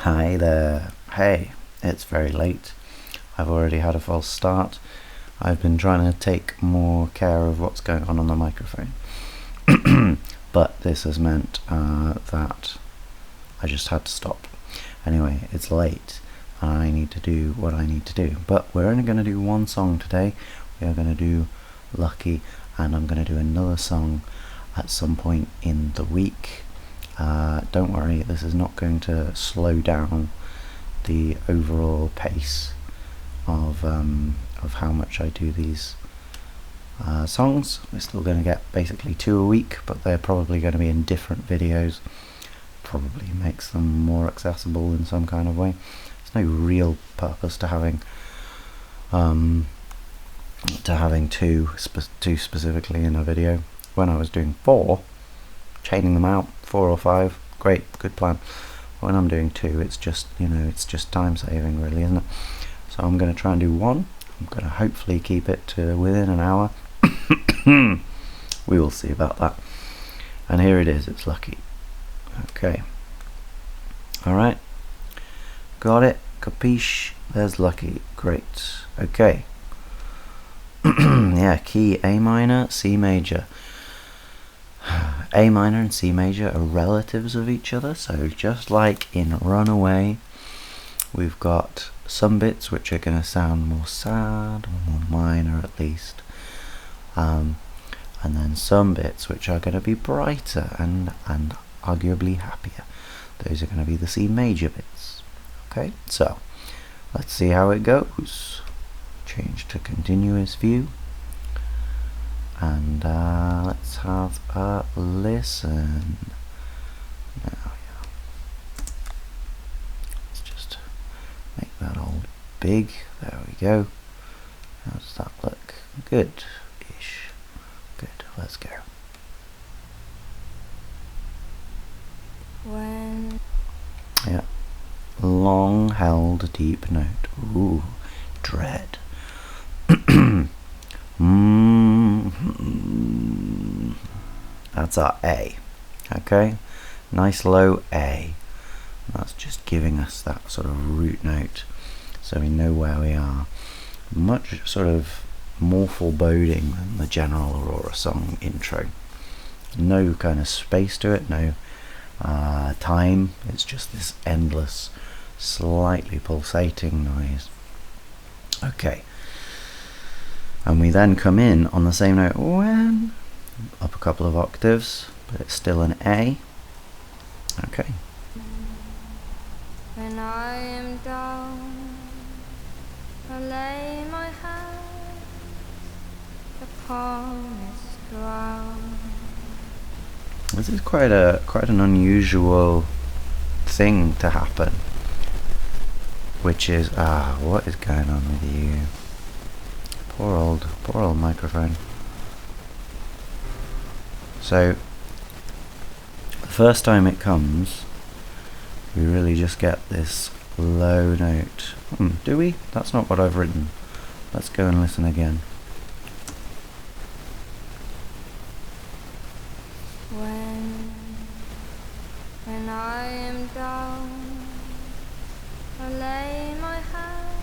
Hi there. Hey, it's very late. I've already had a false start. I've been trying to take more care of what's going on the microphone. But this has meant that I just had to stop. Anyway, it's late and I need to do what I need to do. But we're only going to do one song today. We are going to do Lucky, and I'm going to do another song at some point in the week. Don't worry, this is not going to slow down the overall pace of how much I do these songs. We're still going to get basically 2 a week, but they're probably going to be in different videos. Probably makes them more accessible in some kind of way. There's no real purpose to having two specifically in a video. When I was doing 4, chaining them out, 4 or 5, great, good plan. When I'm doing 2, it's just, it's just time saving really, isn't it? So I'm going to try and do 1. I'm going to hopefully keep it to within an hour. We will see about that. And here it is, it's Lucky. Okay. Alright. Got it? Capiche? There's Lucky. Great. Okay. Yeah, key A minor, C major. A minor and C major are relatives of each other, so just like in Runaway, we've got some bits which are going to sound more sad, or more minor at least, and then some bits which are going to be brighter and arguably happier. Those are going to be the C major bits. Okay, so let's see how it goes. Change to continuous view, and let's have a listen. Now, yeah. Let's just make that all big. There we go. How does that look? Good-ish. Good. Let's go. When yeah, long held deep note. Ooh, dread. That's our A. Okay, nice low A. That's just giving us that sort of root note, so we know where we are. Much sort of more foreboding than the general Aurora song intro. No kind of space to it, no time. It's just this endless, slightly pulsating noise. Okay. And we then come in on the same note when up a couple of octaves, but it's still an A. Okay. When I am down, I lay my head upon this ground. This is quite an unusual thing to happen, which is what is going on with you? Poor old microphone. So the first time it comes, we really just get this low note. Do we? That's not what I've written. Let's go and listen again. When I am down, I lay my head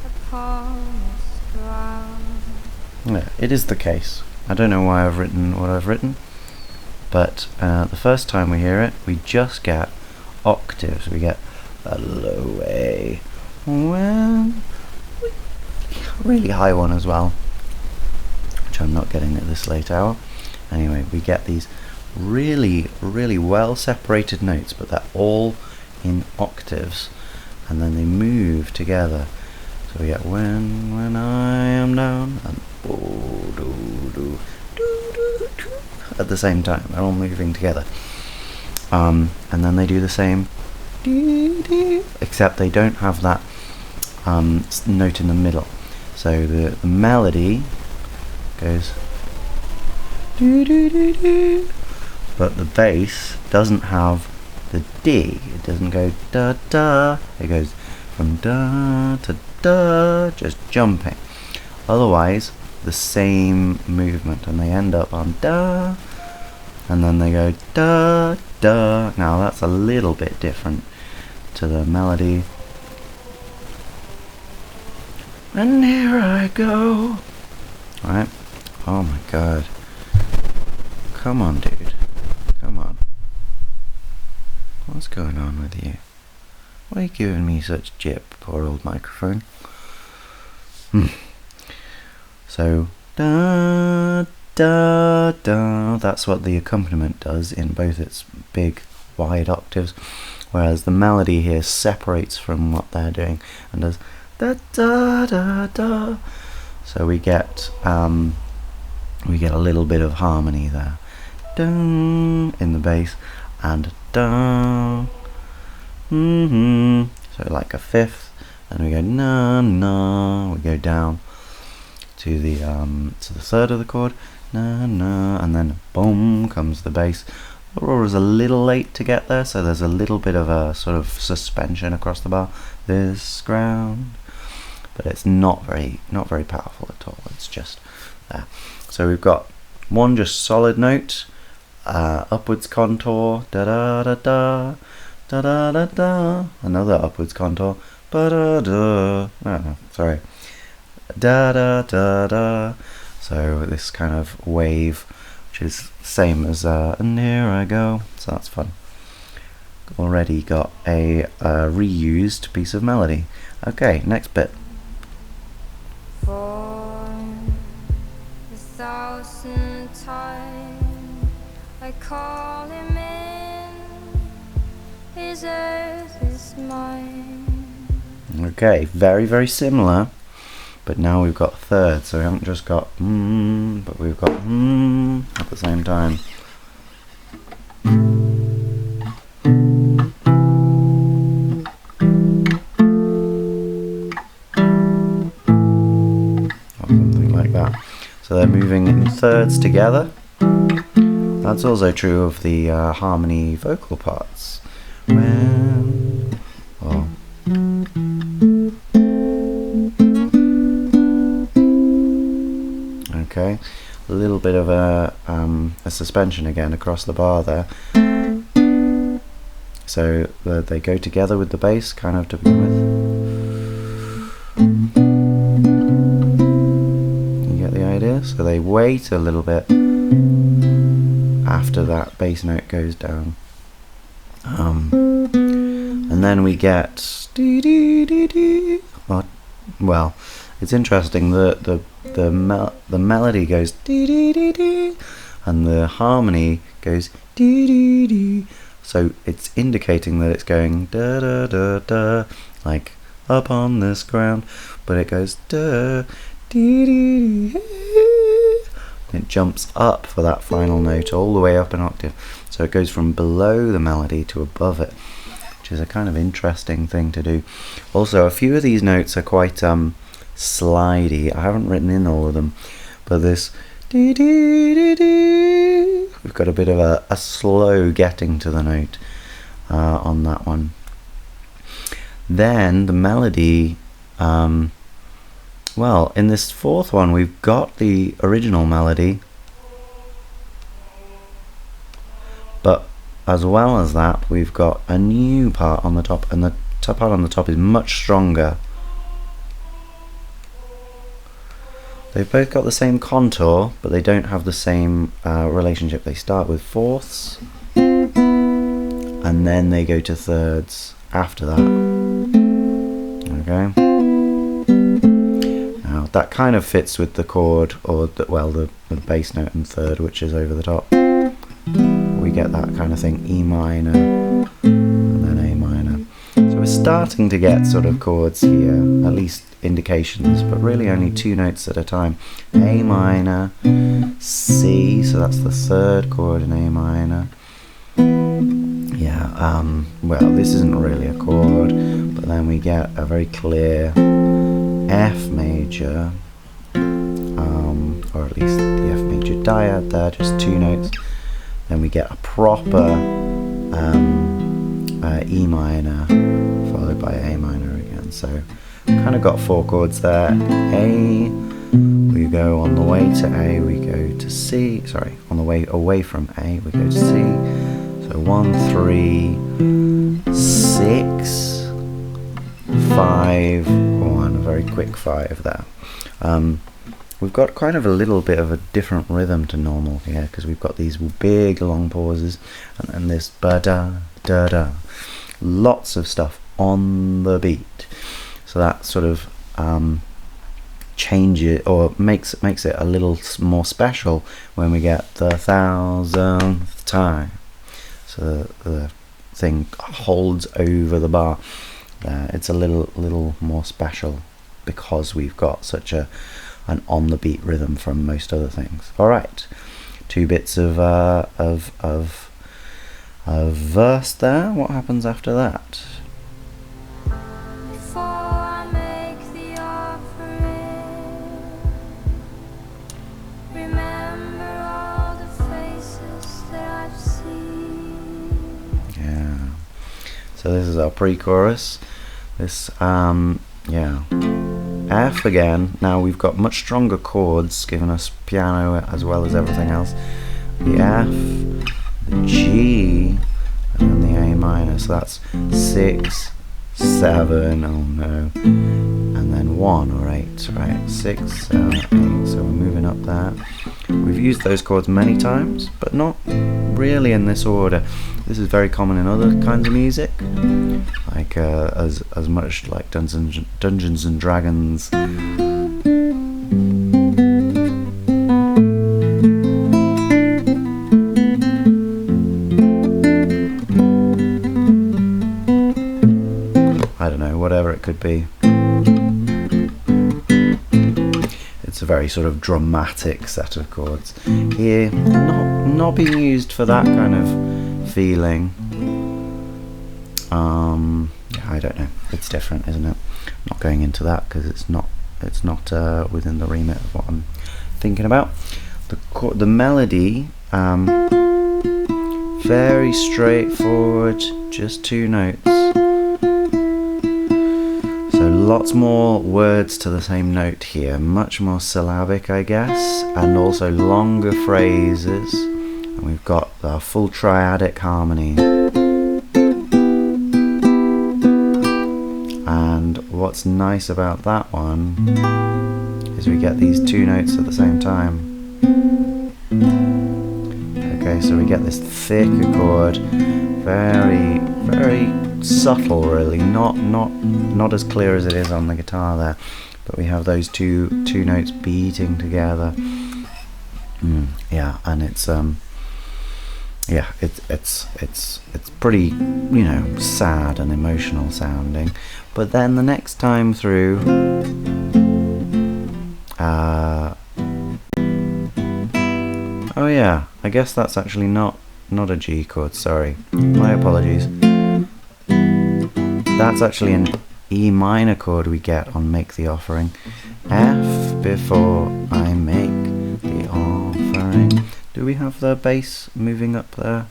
upon this ground. Yeah, it is the case. I don't know why I've written what I've written, but the first time we hear it, we just get octaves. We get a low A, when really high one as well, which I'm not getting at this late hour. Anyway, we get these really well separated notes, but they're all in octaves, and then they move together. So we get when I am down, and at the same time. They're all moving together. And then they do the same, except they don't have that note in the middle. So the melody goes, but the bass doesn't have the D. It doesn't go da da. It goes from da to da, just jumping. Otherwise, the same movement, and they end up on da, and then they go da da. Now that's a little bit different to the melody. And here I go. Right? Oh my god. Come on, dude. Come on. What's going on with you? Why are you giving me such jip, poor old microphone? So, da da da. That's what the accompaniment does in both its big, wide octaves, whereas the melody here separates from what they're doing and does da da da da. So we get a little bit of harmony there, dun, in the bass, and dun, so like a fifth, and we go na na. We go down to the third of the chord, na na, and then boom comes the bass. Aurora's a little late to get there, so there's a little bit of a sort of suspension across the bar. This ground, but it's not very powerful at all. It's just there. So we've got one just solid note, upwards contour, da da da da, da da da da. Another upwards contour, ba da da. No, sorry, da da da da. So this kind of wave, which is same as and here I go. So that's fun. Already got a reused piece of melody. Okay, next bit. For 1,000 times I call him in, his earth is mine. Okay, very similar, but now we've got thirds, so we haven't just got but we've got at the same time. So they're moving in thirds together. That's also true of the harmony vocal parts. Okay, a little bit of a suspension again across the bar there. So they go together with the bass, kind of to begin with. So they wait a little bit after that bass note goes down, and then we get well, it's interesting. The melody goes and the harmony goes. So it's indicating that it's going da da da da, like up on this ground, but it goes da. It jumps up for that final note all the way up an octave, so it goes from below the melody to above it, which is a kind of interesting thing to do. Also, a few of these notes are quite slidey. I haven't written in all of them, but this we've got a bit of a slow getting to the note on that one. Then the melody, well, in this fourth one we've got the original melody, but as well as that we've got a new part on the top, and the top part on the top is much stronger. They've both got the same contour, but they don't have the same relationship. They start with fourths and then they go to thirds after that. Okay, that kind of fits with the chord, or the bass note and third, which is over the top. We get that kind of thing, E minor and then A minor. So we're starting to get sort of chords here, at least indications, but really only two notes at a time. A minor, C, so that's the third chord in A minor. Yeah, well, this isn't really a chord, but then we get a very clear F major, or at least the F major dyad there, just two notes. Then we get a proper E minor followed by A minor again. So kind of got four chords there. A, we go on the way to A, we go to C. Sorry, on the way away from A, we go to C. So 1, 3, 6, 5, 1. A very quick 5 there. We've got kind of a little bit of a different rhythm to normal here, because we've got these big long pauses and then this ba-da, da-da. Lots of stuff on the beat. So that sort of changes or makes it a little more special when we get the 1000th time. So the thing holds over the bar. It's a little more special because we've got such an on the beat rhythm from most other things. All right, 2 bits of verse there. What happens after that? Before I make the offering, remember all the faces that I've seen. Yeah. So this is our pre-chorus. This yeah. F again. Now we've got much stronger chords, giving us piano as well as everything else. The F, the G, and then the A minor. So that's 6, 7, oh no, and then 1 or 8, right? 6, 7, 8. So we're moving up there. We've used those chords many times, but not really in this order. This is very common in other kinds of music, like as much like Dungeons and Dragons. I don't know, whatever it could be. It's a very sort of dramatic set of chords. Here, not being used for that kind of feeling. I don't know. It's different, isn't it? I'm not going into that because it's not within the remit of what I'm thinking about. The melody, very straightforward, just 2 notes. So lots more words to the same note here, much more syllabic, I guess, and also longer phrases. And we've got our full triadic harmony. And what's nice about that one is we get these 2 notes at the same time. Okay, so we get this thicker chord, very subtle, really, not as clear as it is on the guitar there, but we have those two notes beating together. Yeah, and it's pretty, you know, sad and emotional sounding. But then the next time through, oh yeah, I guess that's actually not a G chord, sorry, my apologies. That's actually an E minor chord we get on Make the Offering. F before I make the offering. Do we have the bass moving up there?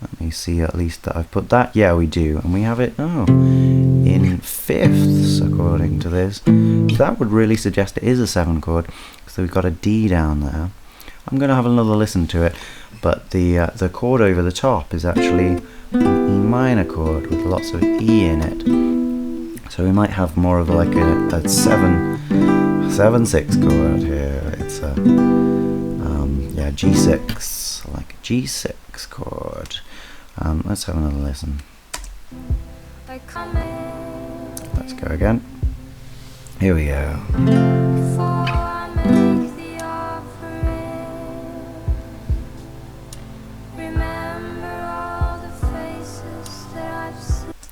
Let me see at least that I've put that. Yeah, we do. And we have it, in 5ths according to this. That would really suggest it is a 7 chord, because we've got a D down there. I'm going to have another listen to it, but the chord over the top is actually an E minor chord with lots of E in it. So we might have more of like a 7/6 chord here. It's a yeah, G6, like a G6 chord. Let's have another listen. Let's go again. Here we go.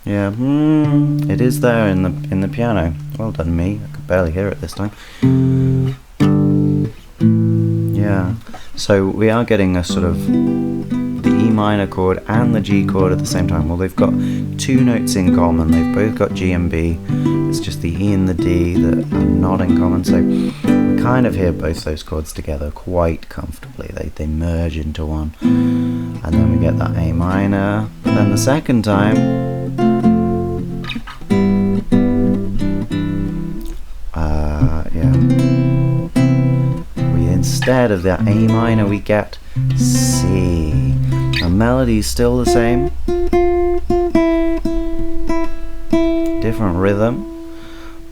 Yeah, it is there in the piano. Well done, me. I could barely hear it this time. Yeah, so we are getting a sort of the E minor chord and the G chord at the same time. Well, they've got 2 notes in common. They've both got G and B. It's just the E and the D that are not in common. So we kind of hear both those chords together quite comfortably. They merge into one, and then we get that A minor. But then the second time, instead of that A minor we get C. The melody is still the same, different rhythm,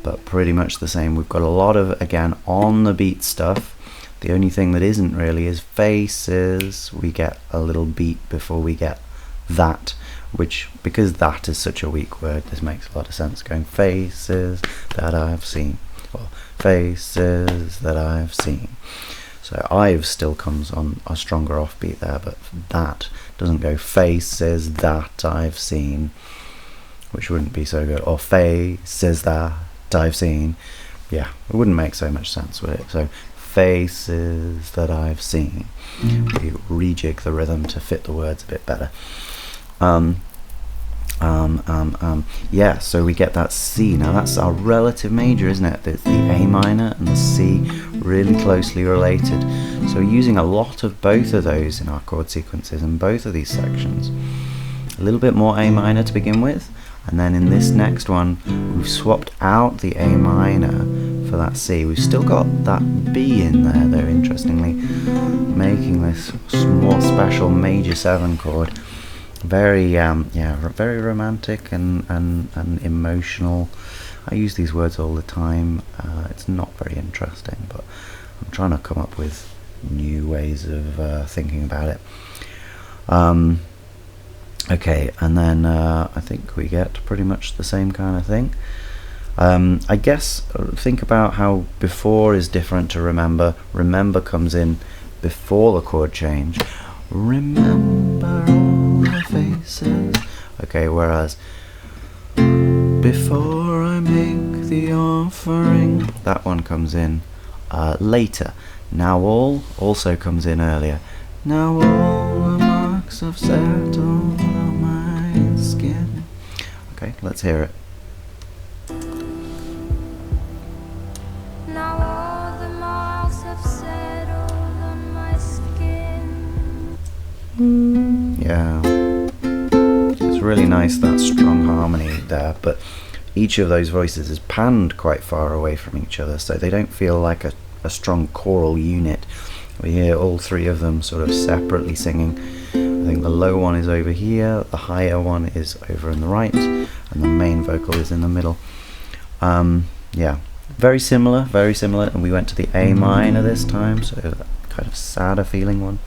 but pretty much the same. We've got a lot of, again, on the beat stuff. The only thing that isn't really is faces. We get a little beat before we get that, which, because that is such a weak word, this makes a lot of sense, going faces that I've seen, or faces that I've seen. So I've still comes on a stronger offbeat there, but that doesn't go faces that I've seen, which wouldn't be so good, or faces that I've seen. Yeah, it wouldn't make so much sense, would it? So faces that I've seen. We rejig the rhythm to fit the words a bit better. Yeah, so we get that C. Now that's our relative major, isn't it? It's the A minor and the C, really closely related. So we're using a lot of both of those in our chord sequences in both of these sections. A little bit more A minor to begin with, and then in this next one we've swapped out the A minor for that C. We've still got that B in there though, interestingly, making this more special major 7 chord. Very yeah, very romantic and emotional. I use these words all the time. It's not very interesting, but I'm trying to come up with new ways of thinking about it. Okay, and then I think we get pretty much the same kind of thing. I guess think about how before is different to remember. Remember comes in before the chord change. Remember all the faces. Okay, whereas before I make the offering, that one comes in later. Now all also comes in earlier. Now all the marks have settled on my skin. Okay, let's hear it. Now all the marks have settled on my skin. Yeah, it's really nice, that strong harmony there, but each of those voices is panned quite far away from each other, so they don't feel like a strong choral unit. We hear all three of them sort of separately singing. I think the low one is over here, the higher one is over in the right, and the main vocal is in the middle. Yeah, very similar, and we went to the A minor this time, so that kind of sadder feeling one.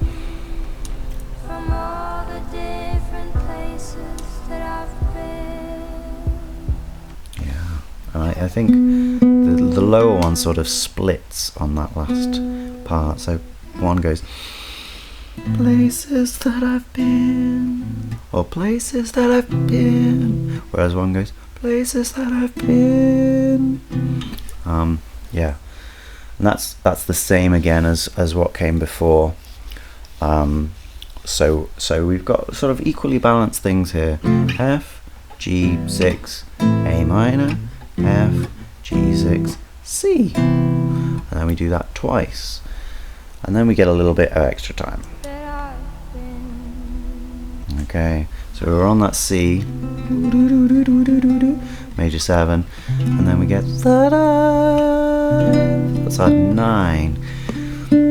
From all the different places that I've been. Yeah, and I think the lower one sort of splits on that last part, so one goes places that I've been, or places that I've been, whereas one goes places that I've been. Yeah, and that's the same again as what came before. So we've got sort of equally balanced things here. F, G6, A minor, F, G6, C, and then we do that twice, and then we get a little bit of extra time. Okay, so we're on that C, major 7, and then we get that's our 9.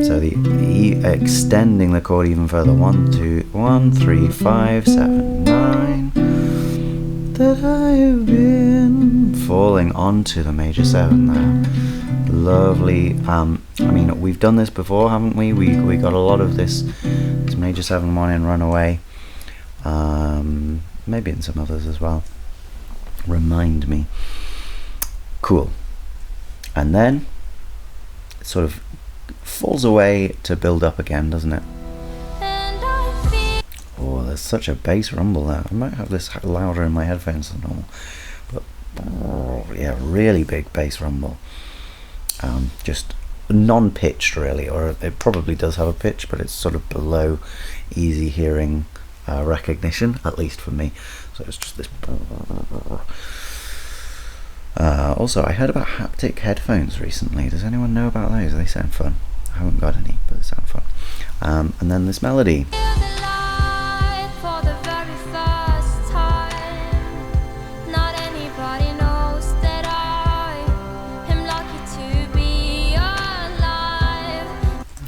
So the extending the chord even further. 1, 2, 1, 3, 5, 7, 9. That I have been falling onto the major 7 there. Lovely. I mean, we've done this before, haven't we? We got a lot of this major 7 one in Runaway. Maybe in some others as well. Remind me. Cool. And then it sort of falls away to build up again, doesn't it? Oh, there's such a bass rumble there. I might have this louder in my headphones than normal, but yeah, really big bass rumble. Just non-pitched really, or it probably does have a pitch, but it's sort of below easy hearing recognition, at least for me. So it's just this. Also, I heard about haptic headphones recently. Does anyone know about those? They sound fun. I haven't got any, but they sound fun. And then this melody.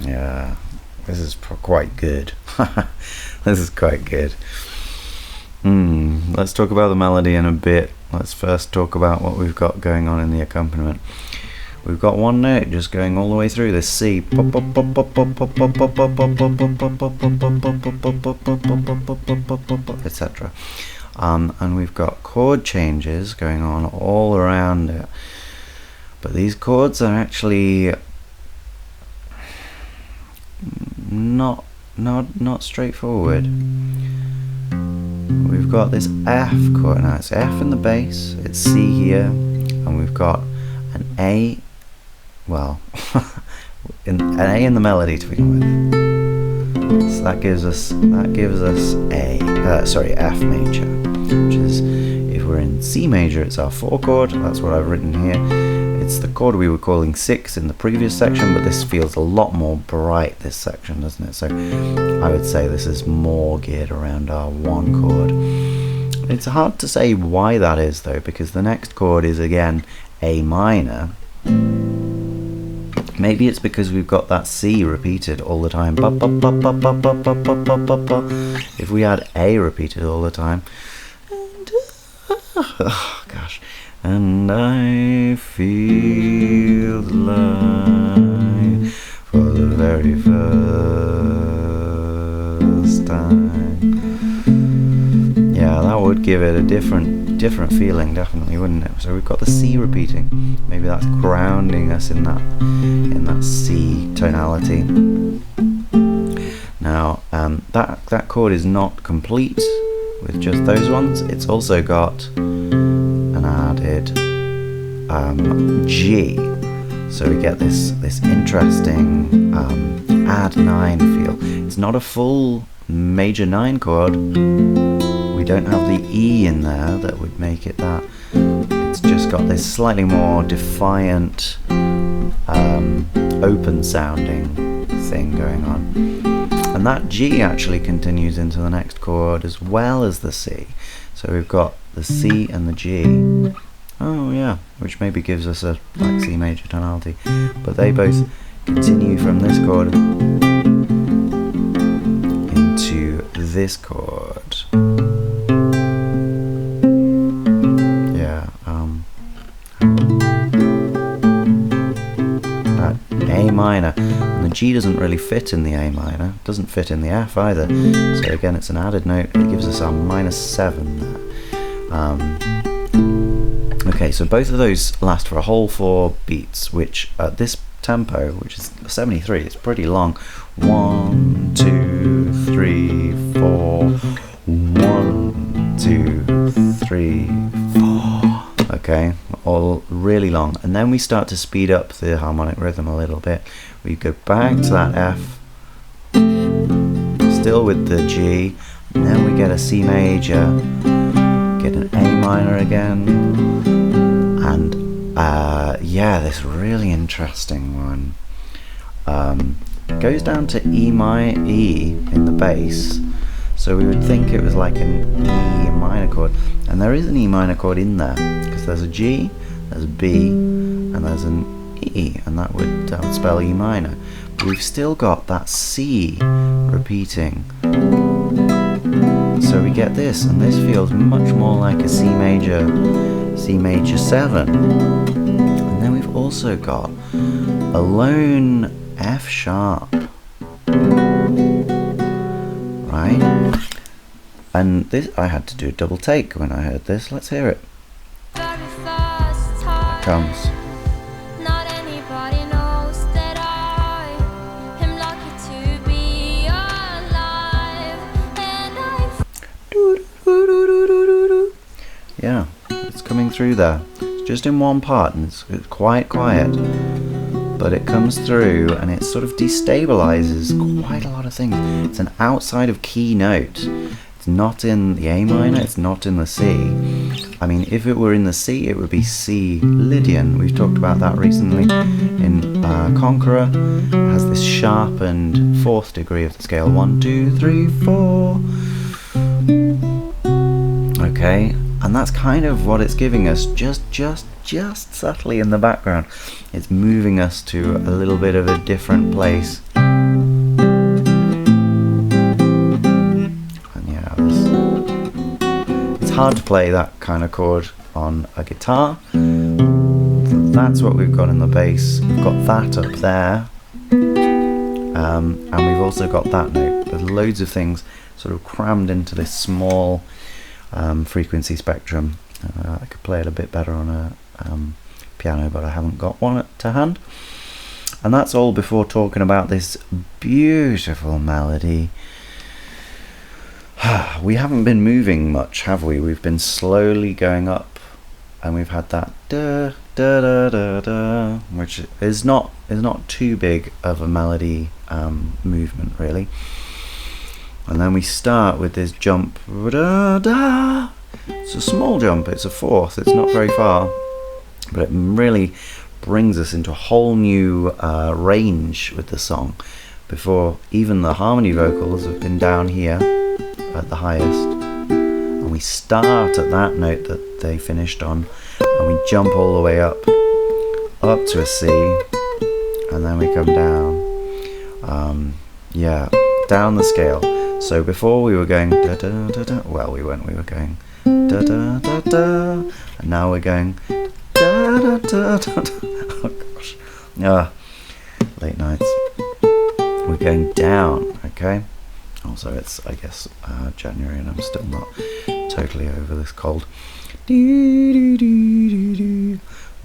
Yeah, quite good. This is quite good. Let's talk about the melody in a bit. Let's first talk about what we've got going on in the accompaniment. We've got one note just going all the way through this C, etc. And we've got chord changes going on all around it. But these chords are actually not straightforward. We've got this F chord. Now it's F in the bass, it's C here, and we've got an A, well, an A in the melody to begin with. So that gives us F major, which is, if we're in C major, it's our 4 chord. That's what I've written here. It's the chord we were calling 6 in the previous section, but this feels a lot more bright, this section, doesn't it? So I would say this is more geared around our 1 chord. It's hard to say why that is, though, because the next chord is again A minor. Maybe it's because we've got that C repeated all the time. If we had A repeated all the time, oh gosh, and I feel light for the very first time. Yeah, that would give it a different feeling, definitely, wouldn't it? So we've got the C repeating. Maybe that's grounding us in that C tonality. Now, that chord is not complete with just those ones. It's also got an added G, so we get this interesting add 9 feel. It's not a full major 9 chord. We don't have the E in there that would make it that. It's just got this slightly more defiant, open sounding thing going on. And that G actually continues into the next chord as well as the C. So we've got the C and the G. Oh yeah, which maybe gives us a like C major tonality. But they both continue from this chord into this chord. Yeah, that A minor. And the G doesn't really fit in the A minor, doesn't fit in the F either. So again, it's an added note. It gives us our -7 there. Okay, so both of those last for a whole 4 beats, which at this tempo, which is 73, it's pretty long. 1, 2, 3, 4. 1, 2, 3, 4. Okay, all really long. And then we start to speed up the harmonic rhythm a little bit. We go back to that F, still with the G, and then we get a C major, get an A minor again, and yeah, this really interesting one goes down to E in the bass. So we would think it was like an E minor chord, and there is an E minor chord in there because there's a G, there's a B, and there's an E, and that would spell E minor. But we've still got that C repeating. So we get this, and this feels much more like a C major 7. And then we've also got a lone F sharp, right? And this, I had to do a double take when I heard this. Let's hear it. Here it comes. Yeah, it's coming through there. It's just in one part, and it's quite quiet, but it comes through and it sort of destabilizes quite a lot of things. It's an outside of key note. It's not in the A minor, it's not in the C. I mean, if it were in the C, it would be C Lydian. We've talked about that recently in Conqueror. It has this sharpened 4th degree of the scale. 1, 2, 3, 4. Okay, and that's kind of what it's giving us, just subtly in the background. It's moving us to a little bit of a different place. hard to play that kind of chord on a guitar. That's what we've got in the bass. We've got that up there, and we've also got that note. There's loads of things sort of crammed into this small frequency spectrum. I could play it a bit better on a piano, but I haven't got one to hand. And that's all before talking about this beautiful melody. We haven't been moving much, have we? We've been slowly going up, and we've had that da da da da da, which is not too big of a melody movement really. And then we start with this jump. Da, da. It's a small jump. It's a fourth. It's not very far, but it really brings us into a whole new range with the song. Before even the harmony vocals have been down here at the highest, and we start at that note that they finished on, and we jump all the way up to a C, and then we come down, down the scale. So before we were going da da da da, well we weren't, we were going da da da da, and now we're going da da da da da. Oh gosh, late nights. We're going down, okay? Also, it's, I guess, January, and I'm still not totally over this cold.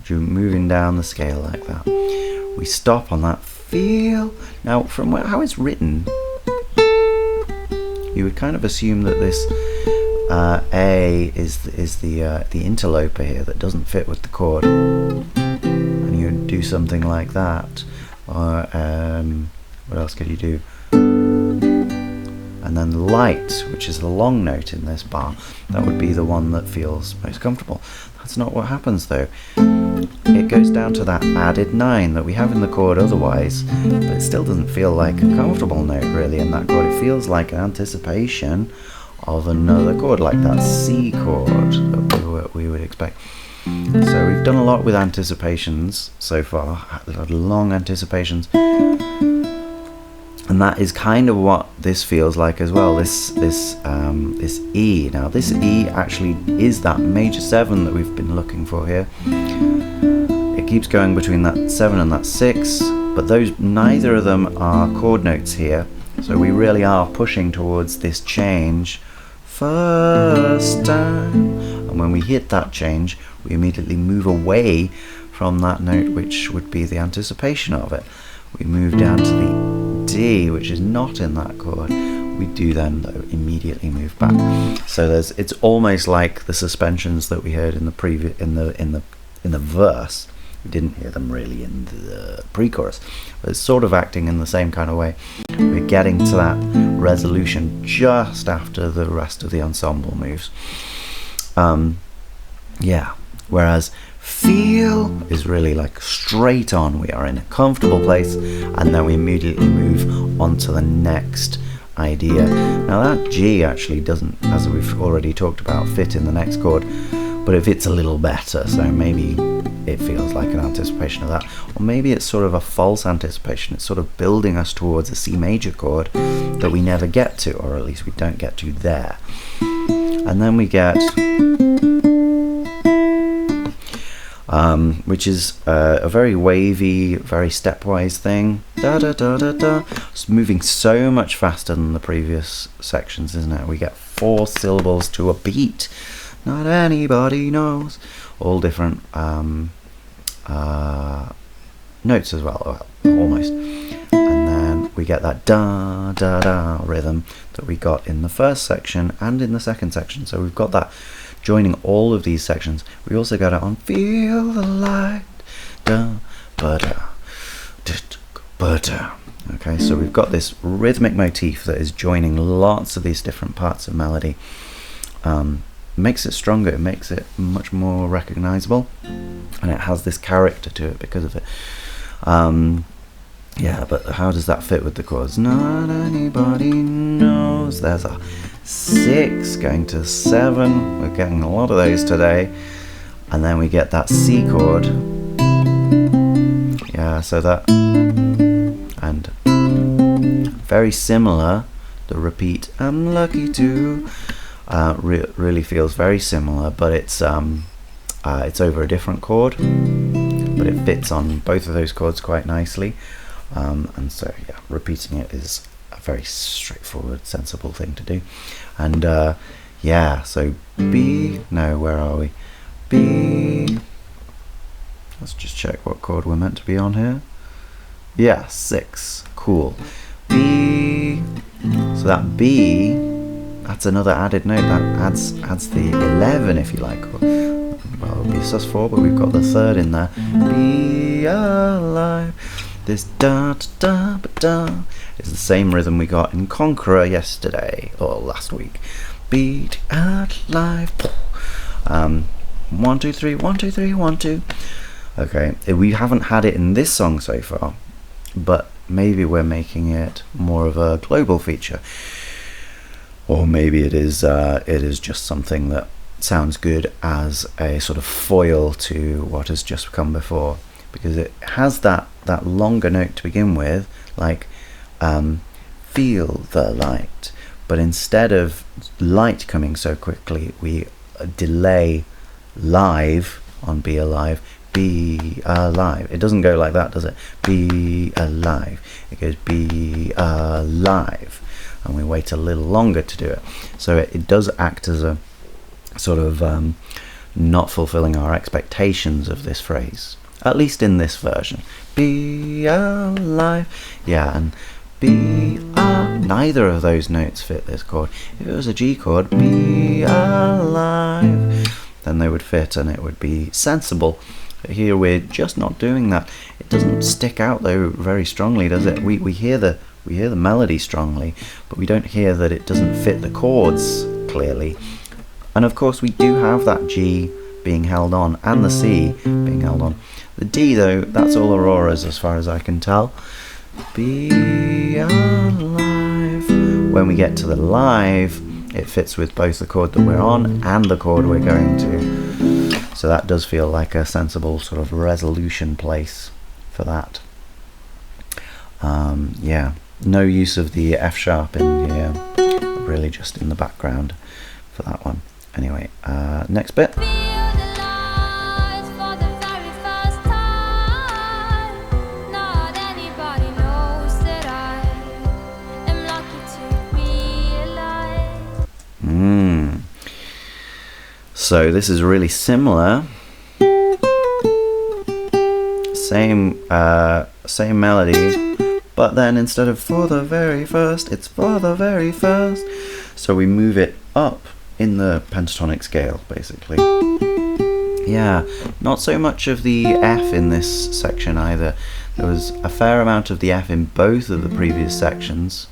Moving down the scale like that. We stop on that feel. Now, from how it's written, you would kind of assume that this A is the interloper here that doesn't fit with the chord, and you would do something like that. Or what else could you do? And then light, which is the long note in this bar, that would be the one that feels most comfortable. That's not what happens though. It goes down to that added 9 that we have in the chord otherwise, but it still doesn't feel like a comfortable note really in that chord. It feels like an anticipation of another chord, like that C chord that we would expect. So we've done a lot with anticipations so far, long anticipations. And that is kind of what this feels like as well. This E. Now this E actually is that major 7 that we've been looking for here. It keeps going between that 7 and that 6, but those, neither of them are chord notes here. So we really are pushing towards this change first time. And when we hit that change, we immediately move away from that note, which would be the anticipation of it. We move down to the D, which is not in that chord. We do then though immediately move back. So it's almost like the suspensions that we heard in the in the verse. We didn't hear them really in the pre-chorus, but it's sort of acting in the same kind of way. We're getting to that resolution just after the rest of the ensemble moves. Whereas feel is really like straight on. We are in a comfortable place, and then we immediately move on to the next idea. Now that G actually doesn't, as we've already talked about, fit in the next chord, but it fits a little better, so maybe it feels like an anticipation of that, or maybe it's sort of a false anticipation. It's sort of building us towards a C major chord that we never get to, or at least we don't get to there. And then we get which is a very wavy, very stepwise thing. Da da da da da. It's moving so much faster than the previous sections, isn't it? We get 4 syllables to a beat. Not anybody knows. All different notes as well, almost. And then we get that da da da rhythm that we got in the first section and in the second section. So we've got that joining all of these sections. We also got it on feel the light, da ba da, ba da. Okay, so we've got this rhythmic motif that is joining lots of these different parts of melody. Makes it stronger, it makes it much more recognizable, and it has this character to it because of it. But how does that fit with the chords? Not anybody knows. There's a 6 going to 7. We're getting a lot of those today. And then we get that C chord. So that, and very similar, the repeat, I'm lucky to. really feels very similar, but it's over a different chord, but it fits on both of those chords quite nicely, and so yeah, repeating it is a very straightforward, sensible thing to do. And yeah, so B, no, where are we? B, let's just check what chord we're meant to be on here. Yeah, 6, cool. B, so that B, that's another added note, that adds the 11, if you like. Well, it'll be a sus4, but we've got the third in there. Be alive. This da da da da is the same rhythm we got in Conqueror yesterday, or last week. Be alive. 1 2 3 1 2 3 1 2. Okay, we haven't had it in this song so far, but maybe we're making it more of a global feature, or maybe it is just something that sounds good as a sort of foil to what has just come before, because it has that longer note to begin with, like feel the light, but instead of light coming so quickly, we delay live on be alive. Be alive. It doesn't go like that, does it? Be alive. It goes be alive, and we wait a little longer to do it. So it does act as a sort of not fulfilling our expectations of this phrase, at least in this version. Be alive. Yeah, and be neither of those notes fit this chord. If it was a G chord, be alive, then they would fit and it would be sensible. But here we're just not doing that. It doesn't stick out though very strongly, does it? We hear the melody strongly, but we don't hear that it doesn't fit the chords clearly. And of course we do have that G being held on and the C being held on. The D though, that's all auroras as far as I can tell. Be alive. When we get to the live, it fits with both the chord that we're on and the chord we're going to. So that does feel like a sensible sort of resolution place for that. Yeah, no use of the F sharp in here, really just in the background for that one. Anyway, next bit. So this is really similar. Same melody, but then instead of for the very first, it's for the very first. So we move it up in the pentatonic scale, basically. Yeah, not so much of the F in this section either. There was a fair amount of the F in both of the previous sections.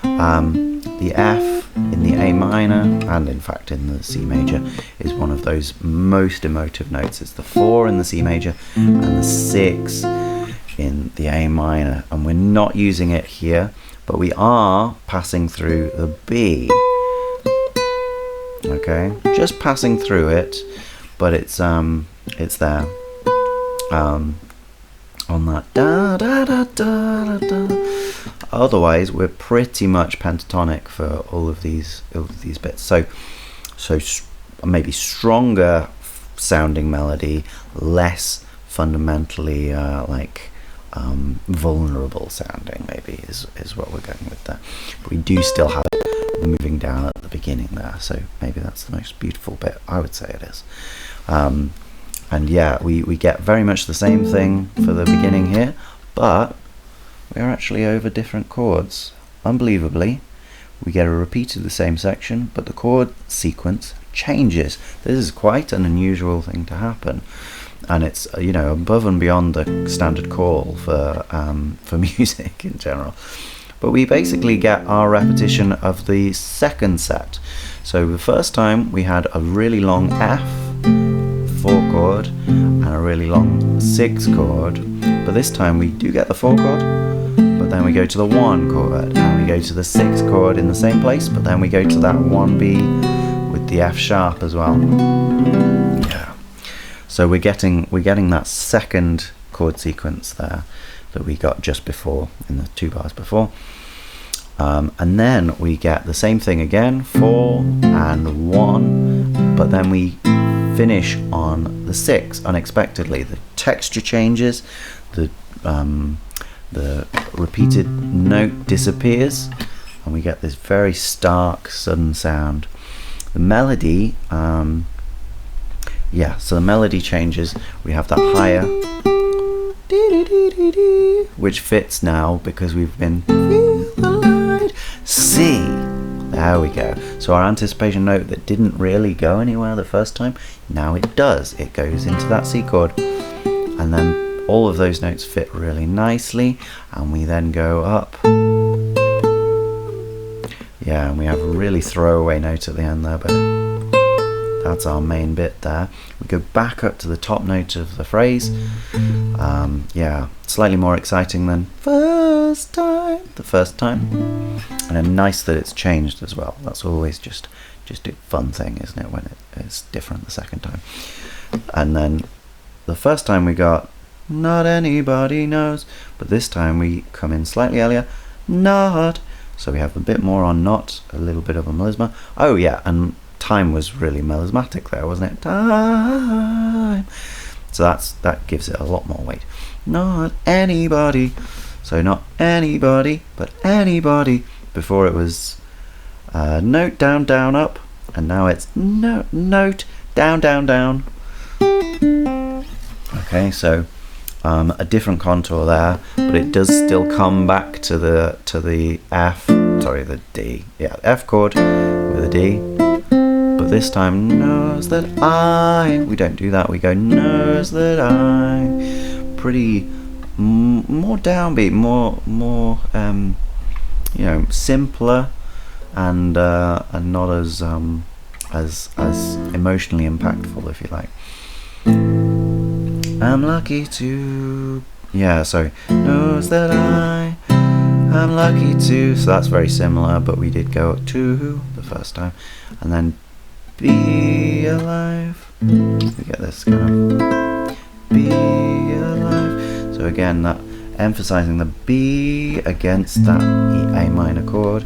The F in the A minor, and in fact in the C major, is one of those most emotive notes. It's the 4 in the C major and the 6 in the A minor, and we're not using it here, but we are passing through the B. Okay, just passing through it, but it's there on that da da da da da. Otherwise, we're pretty much pentatonic for all of these bits. So maybe stronger sounding melody, less fundamentally vulnerable sounding. Maybe is what we're going with there. But we do still have it moving down at the beginning there. So maybe that's the most beautiful bit. I would say it is. And yeah, we get very much the same thing for the beginning here, but we're actually over different chords. Unbelievably, we get a repeat of the same section, but the chord sequence changes. This is quite an unusual thing to happen, and it's above and beyond the standard call for music in general. But we basically get our repetition of the second set. So the first time we had a really long F 4 chord and a really long 6 chord, but this time we do get the 4 chord, but then we go to the 1 chord and we go to the 6 chord in the same place, but then we go to that 1B with the F sharp as well. Yeah. So we're getting that second chord sequence there that we got just before in the 2 bars before. And then we get the same thing again, 4 and 1, but then we finish on the 6 unexpectedly. The texture changes, the repeated note disappears, and we get this very stark, sudden sound. The melody, so the melody changes. We have that higher, which fits now because we've been C. There we go. So our anticipation note that didn't really go anywhere the first time, now it does. It goes into that C chord, and then all of those notes fit really nicely, and we then go up. Yeah, and we have a really throwaway note at the end there, but that's our main bit there. We go back up to the top note of the phrase. Slightly more exciting than the first time. And then nice that it's changed as well. That's always just a fun thing, isn't it, when it's different the second time. And then the first time we got not anybody knows, but this time we come in slightly earlier, not. So we have a bit more on not, a little bit of a melisma. Oh yeah, and time was really melismatic there, wasn't it? Time. So that gives it a lot more weight. Not anybody. So not anybody, but anybody. Before it was note, down, down, up, and now it's note, down, down, down. Okay, so a different contour there, but it does still come back to the D. Yeah, F chord with a D. But this time knows that I. We don't do that. We go knows that I. Pretty more downbeat, more simpler, and not as emotionally impactful, if you like. I'm lucky to. Yeah, sorry. Knows that I'm lucky to. So that's very similar, but we did go to the first time, and then be alive. We get this kind of be alive. So again, that emphasizing the B against that A minor chord.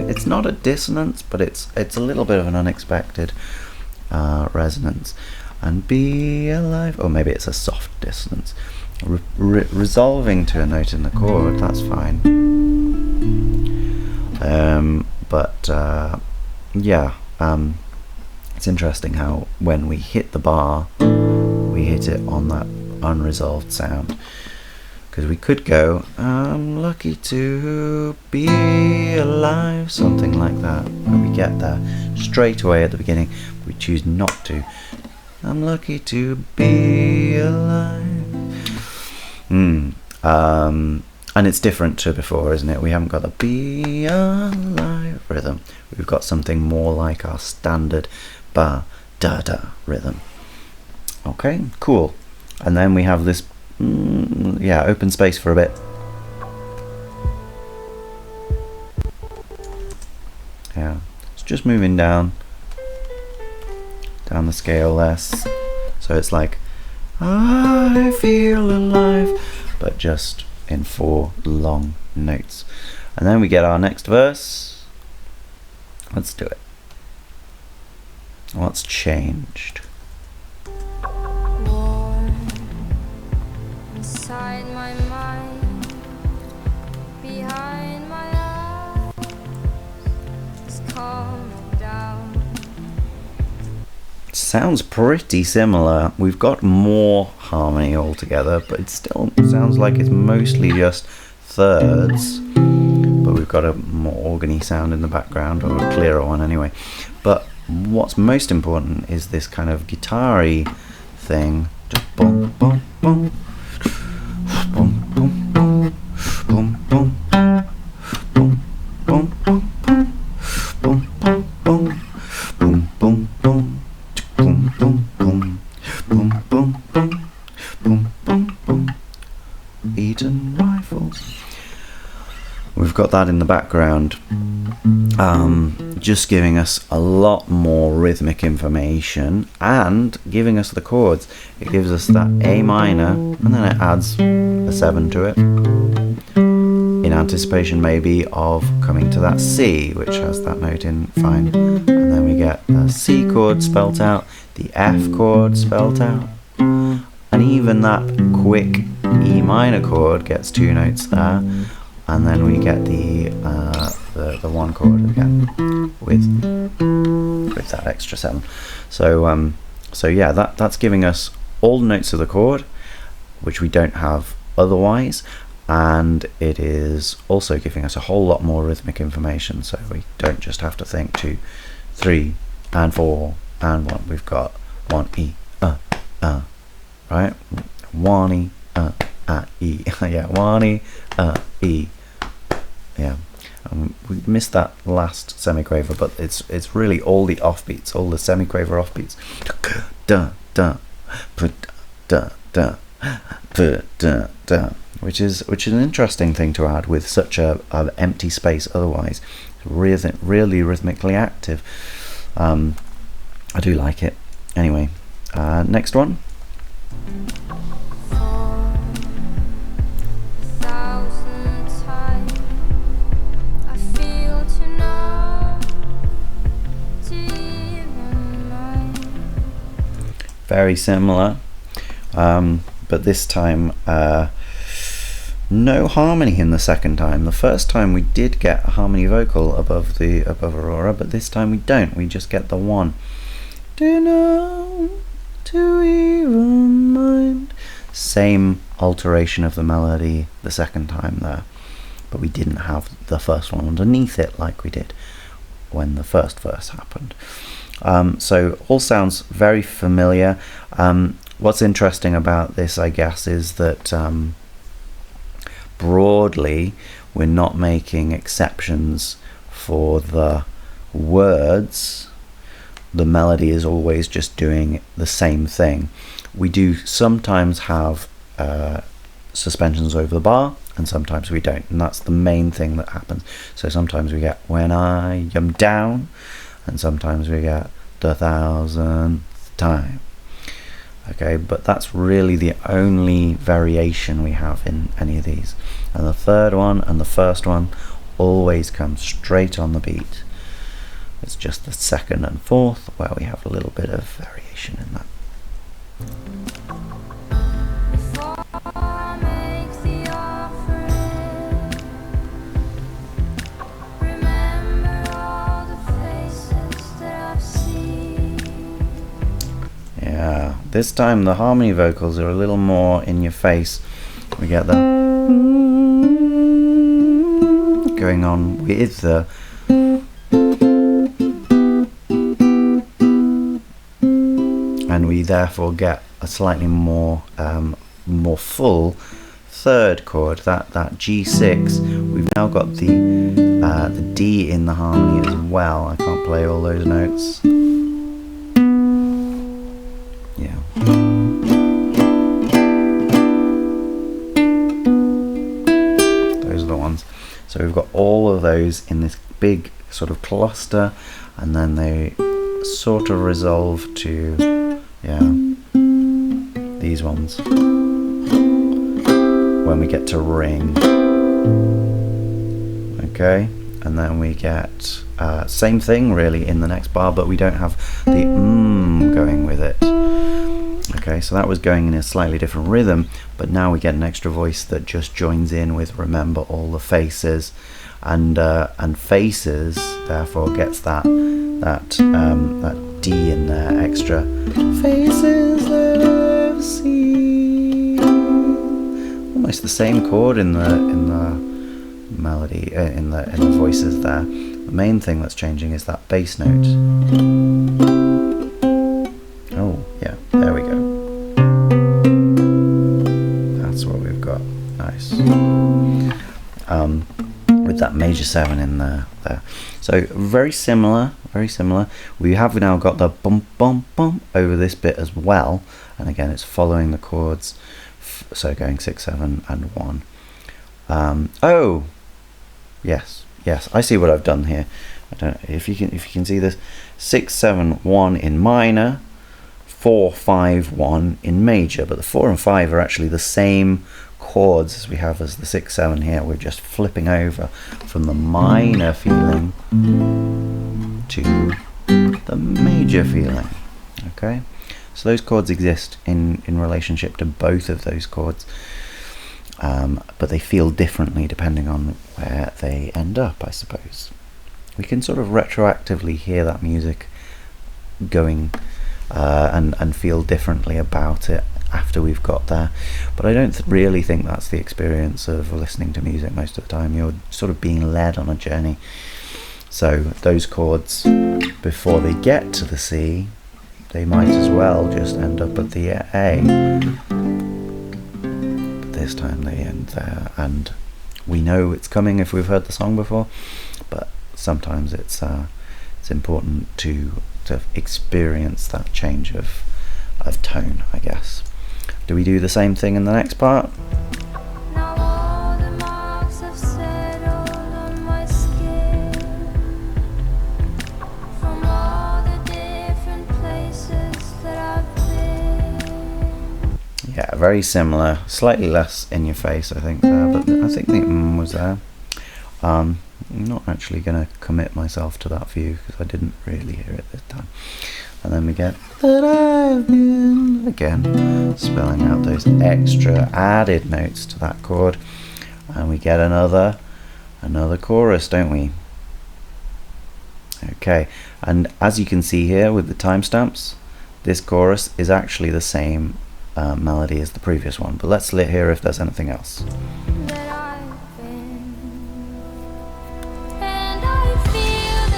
It's not a dissonance, but it's a little bit of an unexpected resonance. And be alive, or maybe it's a soft dissonance. Resolving to a note in the chord, that's fine. It's interesting how when we hit the bar, we hit it on that unresolved sound. Because we could go, I'm lucky to be alive, something like that. When we get there straight away at the beginning, we choose not to. I'm lucky to be alive. And it's different to before, isn't it? We haven't got the be alive rhythm. We've got something more like our standard ba da da rhythm. Okay, cool. And then we have this open space for a bit. Yeah, it's just moving down the scale less. So it's like I feel alive, but just in 4 long notes. And then we get our next verse. Let's do it. What's changed? War inside my mind, behind my eyes, is calming down. Sounds pretty similar. We've got more harmony altogether, but it still sounds like it's mostly just thirds, but we've got a more organy sound in the background, or a clearer one anyway. But what's most important is this kind of guitar-y thing. Just boom, boom, boom, boom, boom, boom, boom, boom, boom, boom, boom, boom, boom, boom, boom, boom, boom, boom. Boom, boom, boom, boom, boom, boom, boom, boom, boom. Eaton rifles. We've got that in the background, just giving us a lot more rhythmic information and giving us the chords. It gives us that A minor, and then it adds a 7 to it in anticipation maybe of coming to that C, which has that note in fine, and then we get the C chord spelt out, the F chord spelt out, and even that quick E minor chord gets 2 notes there, and then we get the 1 chord again with that extra 7. So yeah, that's giving us all the notes of the chord, which we don't have otherwise, and it is also giving us a whole lot more rhythmic information, so we don't just have to think 2, 3 and 4 and 1. We've got 1 E right, 1 E E yeah, 1 E E, yeah. We missed that last semiquaver, but it's really all the offbeats, all the semiquaver offbeats, da da da da da da, which is an interesting thing to add with such a empty space otherwise. Really rhythmically active. I do like it. Anyway, next one. Very similar, but this time no harmony in the second time. The first time we did get a harmony vocal above Aurora, but this time we don't. We just get the 1. Do know to even mind. Same alteration of the melody the second time there, but we didn't have the first one underneath it like we did when the first verse happened. So all sounds very familiar. What's interesting about this, I guess, is that broadly we're not making exceptions for the words. The melody is always just doing the same thing. We do sometimes have suspensions over the bar, and sometimes we don't, and that's the main thing that happens. So sometimes we get when I am down, and sometimes we get the 1000th time. Okay, but that's really the only variation we have in any of these. And the third one and the first one always come straight on the beat. It's just the second and fourth where we have a little bit of variation in that. Yeah, this time the harmony vocals are a little more in your face. We get the going on with the and we therefore get a slightly more full third chord, that G6. We've now got the D in the harmony as well. I can't play all those notes. Yeah. Those are the ones. So we've got all of those in this big sort of cluster, and then they sort of resolve to, yeah, these ones when we get to ring. Okay, and then we get same thing really in the next bar, but we don't have the going with it. Okay, so that was going in a slightly different rhythm, but now we get an extra voice that just joins in with remember all the faces, and faces therefore gets that D in there extra. Faces that I've seen. Almost the same chord in the melody, in the voices there. The main thing that's changing is that bass note. Oh yeah, there we go. That's what we've got. Nice. With that major 7 in there. So very similar. We have now got the bum bum bum over this bit as well, and again it's following the chords, so going 6, 7 and 1. Oh yes, I see what I've done here. I don't know if you can see this. 6, 7, 1 in minor, 4, 5, 1 in major, but the 4 and 5 are actually the same chords as we have as the 6, 7 here, we're just flipping over from the minor feeling to the major feeling. Okay, so those chords exist in relationship to both of those chords, but they feel differently depending on where they end up, I suppose. We can sort of retroactively hear that music going and feel differently about it after we've got there, but I don't really think that's the experience of listening to music most of the time. You're sort of being led on a journey. So those chords, before they get to the C, they might as well just end up at the A, but this time they end there, and we know it's coming if we've heard the song before, but sometimes it's important to experience that change of tone, I guess. Do we do the same thing in the next part? Now all the marks have settled on my skin from all the different places that I've been. Yeah, very similar, slightly less in your face, I think, there, but I think the was there. I'm not actually going to commit myself to that view because I didn't really hear it this time. And then we get that I've been, again spelling out those extra added notes to that chord, and we get another chorus, don't we? Okay, and as you can see here with the timestamps, this chorus is actually the same melody as the previous one, but let's hear if there's anything else. That I've been, and I feel the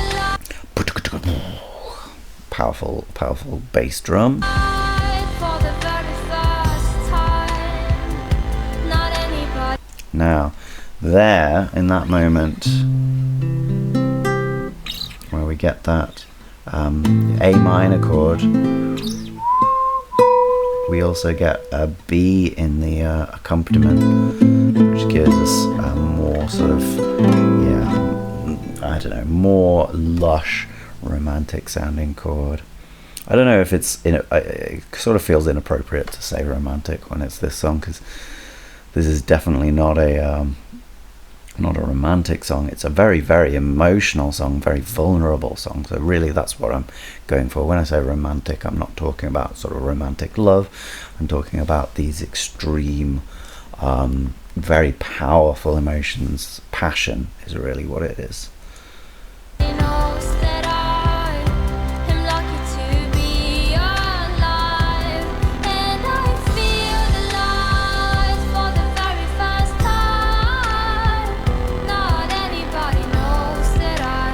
Powerful bass drum. light for the very first time. Not anybody. Now, there, in that moment, where we get that A minor chord, we also get a B in the accompaniment, which gives us a more sort of, I don't know, more lush, romantic sounding chord. I don't know if it sort of feels inappropriate to say romantic when it's this song, because this is definitely not a romantic song. It's a very, very emotional song, very vulnerable song. So really that's what I'm going for. When I say romantic, I'm not talking about sort of romantic love. I'm talking about these extreme, very powerful emotions. Passion is really what it is. knows that I am lucky to be alive, and I feel the light for the very first time. Not anybody knows that I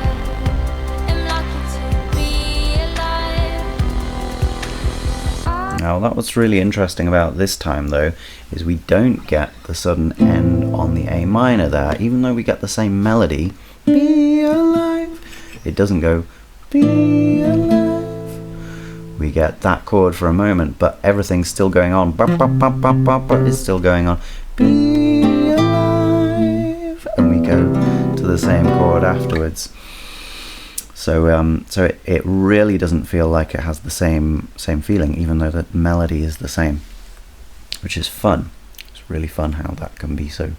am lucky to be alive. Now that what's really interesting about this time though is we don't get the sudden end on the A minor there, even though we get the same melody, be alive. It doesn't go be alive. We get that chord for a moment, but everything's still going on. It's still going on. Be alive, and we go to the same chord afterwards. So it really doesn't feel like it has the same feeling, even though the melody is the same, which is fun. It's really fun how that can be so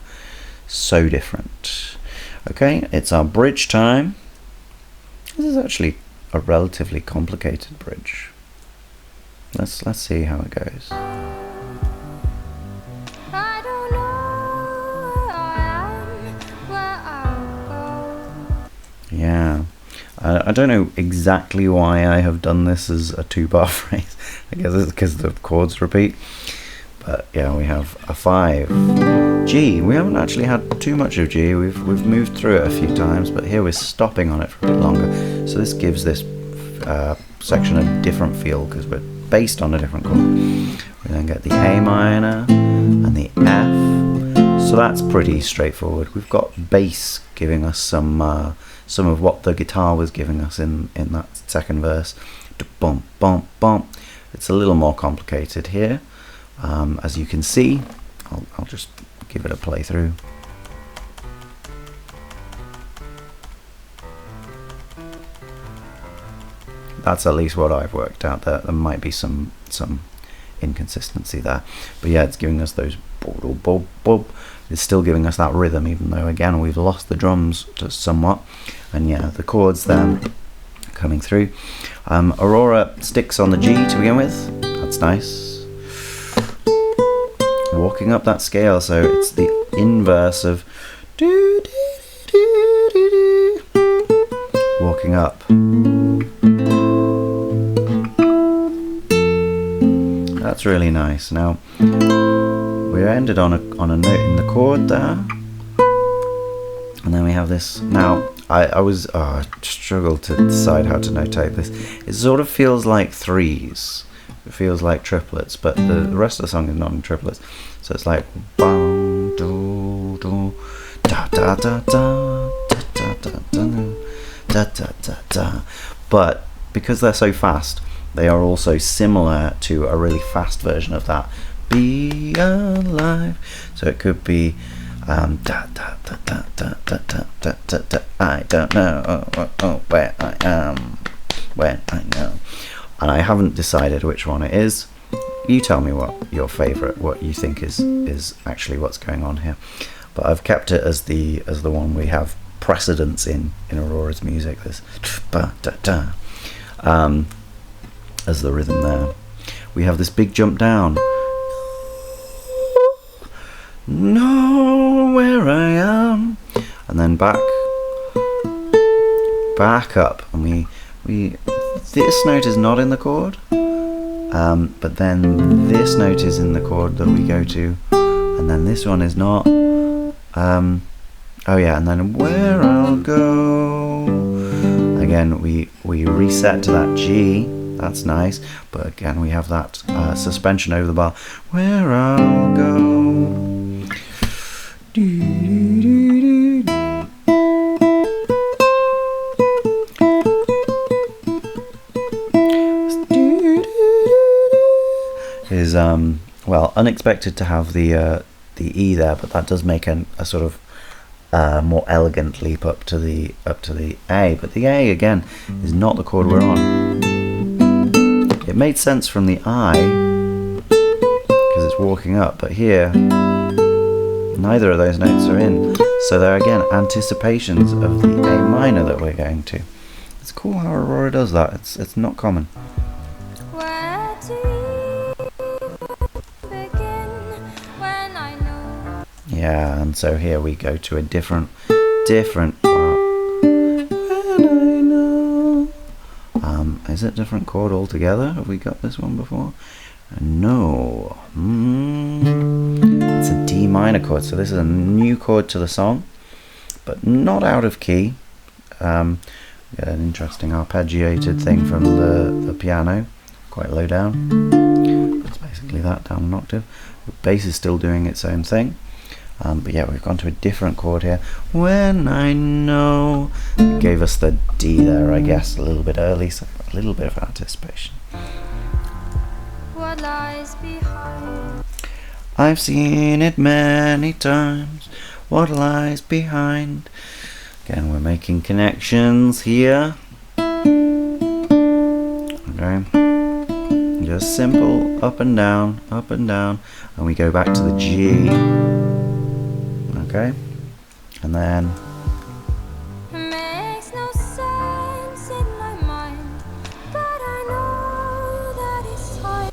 different. Okay, it's our bridge time. This is actually a relatively complicated bridge. Let's see how it goes. I don't know where I am, where I'll go. Yeah. I don't know exactly why I have done this as a 2-bar phrase. I guess it's because the chords repeat. But yeah, we have a 5. G. We haven't actually had too much of G. We've moved through it a few times, but here we're stopping on it for a bit longer. So this gives this section a different feel because we're based on a different chord. We then get the A minor and the F. So that's pretty straightforward. We've got bass giving us some of what the guitar was giving us in that second verse. Bump, bump, bump. It's a little more complicated here. As you can see, I'll just give it a playthrough. That's at least what I've worked out. There might be some inconsistency there. But yeah, it's giving us those bob, bob, bob. It's still giving us that rhythm, even though again we've lost the drums just somewhat. And yeah, the chords there coming through. Aurora sticks on the G to begin with. That's nice. Walking up that scale, so it's the inverse of do, do, do, do, do. Walking up. That's really nice. Now we ended on a note in the chord there, and then we have this. Now I struggled to decide how to notate this. It sort of feels like threes. It feels like triplets, but the rest of the song is not in triplets. So it's like bang, do, do, da da da da da da da da da da da. But because they're so fast, they are also similar to a really fast version of that. Be alive. So it could be da da da da da da da da da da. I don't know where I am when I know. And I haven't decided which one it is. You tell me what your favourite, what you think is actually what's going on here. But I've kept it as the one we have precedence in Aurora's music. This da da da. As the rhythm there. We have this big jump down. Know where I am. And then back up. And we this note is not in the chord. But then this note is in the chord that we go to. And then this one is not. Oh yeah, and then where I'll go. Again, we reset to that G. That's nice, but again we have that suspension over the bar. Where I'll go. Is well, unexpected to have the E there, but that does make a sort of more elegant leap up to the A. But the A again is not the chord we're on. It made sense from the I because it's walking up, but here neither of those notes are in, so they're again anticipations of the A minor that we're going to. It's cool how Aurora does that. It's not common. Where do you begin when I know? Yeah, and so here we go to a different part. When I know. Is it a different chord altogether? Have we got this one before? No. It's a D minor chord, so this is a new chord to the song, but not out of key. An interesting arpeggiated thing from the piano, quite low down. It's basically that down an octave. The bass is still doing its own thing. But yeah, we've gone to a different chord here. When I know. It gave us the D there, I guess, a little bit early, so a little bit of anticipation. What lies behind? I've seen it many times. What lies behind? Again, we're making connections here. Okay. Just simple up and down, and we go back to the G. Okay, and then Makes no sense in my mind, but I know that it's time.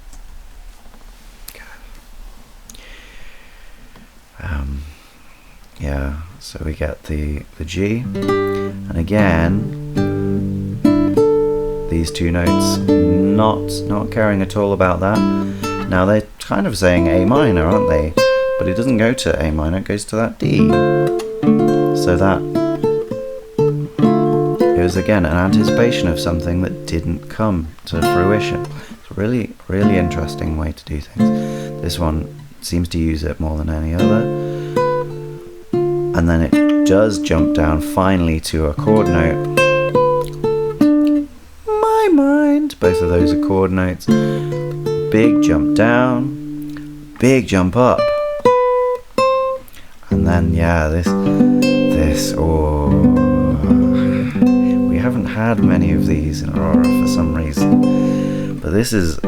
yeah, so we get the G, and again these two notes not caring at all about that. Now they're kind of saying A minor, aren't they? But it doesn't go to A minor, it goes to that D. So that it was again an anticipation of something that didn't come to fruition. It's a really, really interesting way to do things. This one seems to use it more than any other. And then it does jump down finally to a chord note. My mind. Both of those are chord notes. Big jump down, big jump up. And then yeah, this we haven't had many of these in Aurora for some reason, but this is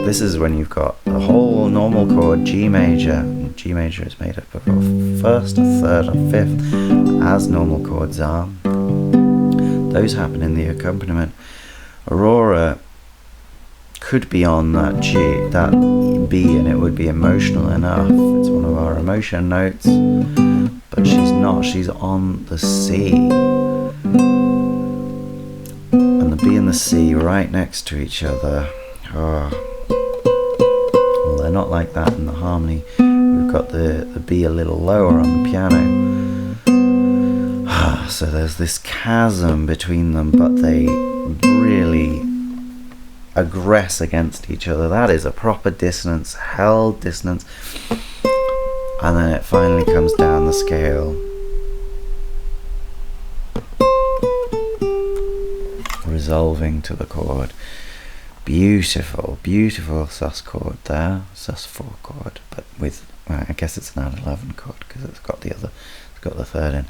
this is when you've got the whole normal chord G major. G major is made up of a first, a third, and fifth, as normal chords are. Those happen in the accompaniment. Aurora could be on that G, that B, and it would be emotional enough. It's one of our emotion notes, but she's not. She's on the C, and the B and the C right next to each other. Oh. Well, they're not like that in the harmony. We've got the B a little lower on the piano. So there's this chasm between them, but they really aggress against each other. That is a proper dissonance, held dissonance. And then it finally comes down the scale, resolving to the chord. Beautiful, beautiful sus chord there, sus4 chord, but with, I guess it's an add 11 chord because it's got the third in.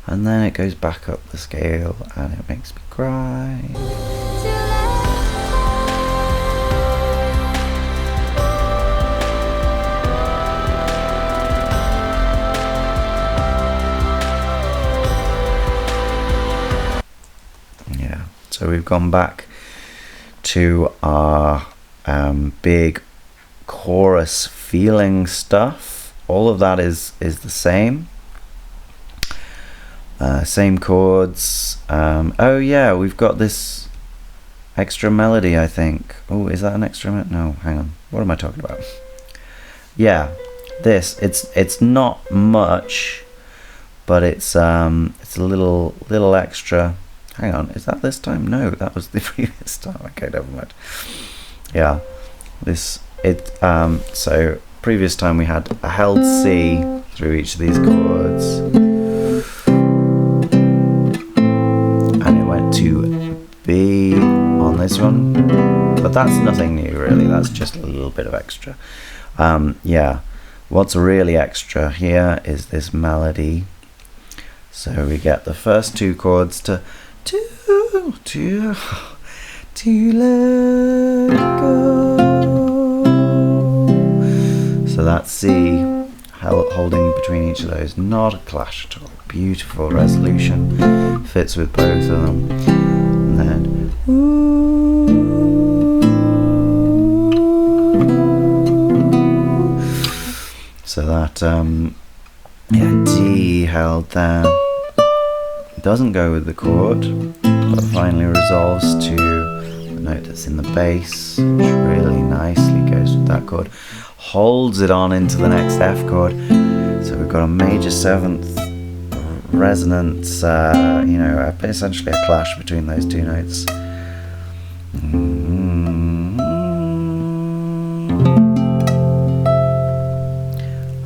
And then it goes back up the scale and it makes me cry. Yeah, so we've gone back to our big chorus feeling stuff. All of that is the same. Same chords. Oh yeah, we've got this extra melody, I think. Oh, is that an extra melody? No, hang on. What am I talking about? Yeah, this. It's not much, but it's a little extra. Hang on, is that this time? No, that was the previous time. Okay, never mind. Yeah, so previous time we had a held C through each of these chords. To B on this one, but that's nothing new really, that's just a little bit of extra. Yeah, what's really extra here is this melody. So we get the first two chords to let go. So that's C, holding between each of those, not a clash at all. Beautiful resolution, fits with both of them. And then so that yeah, D held there, doesn't go with the chord, but finally resolves to the note that's in the bass, which really nicely goes with that chord, holds it on into the next F chord. So we've got a major seventh resonance, you know, essentially a clash between those two notes. And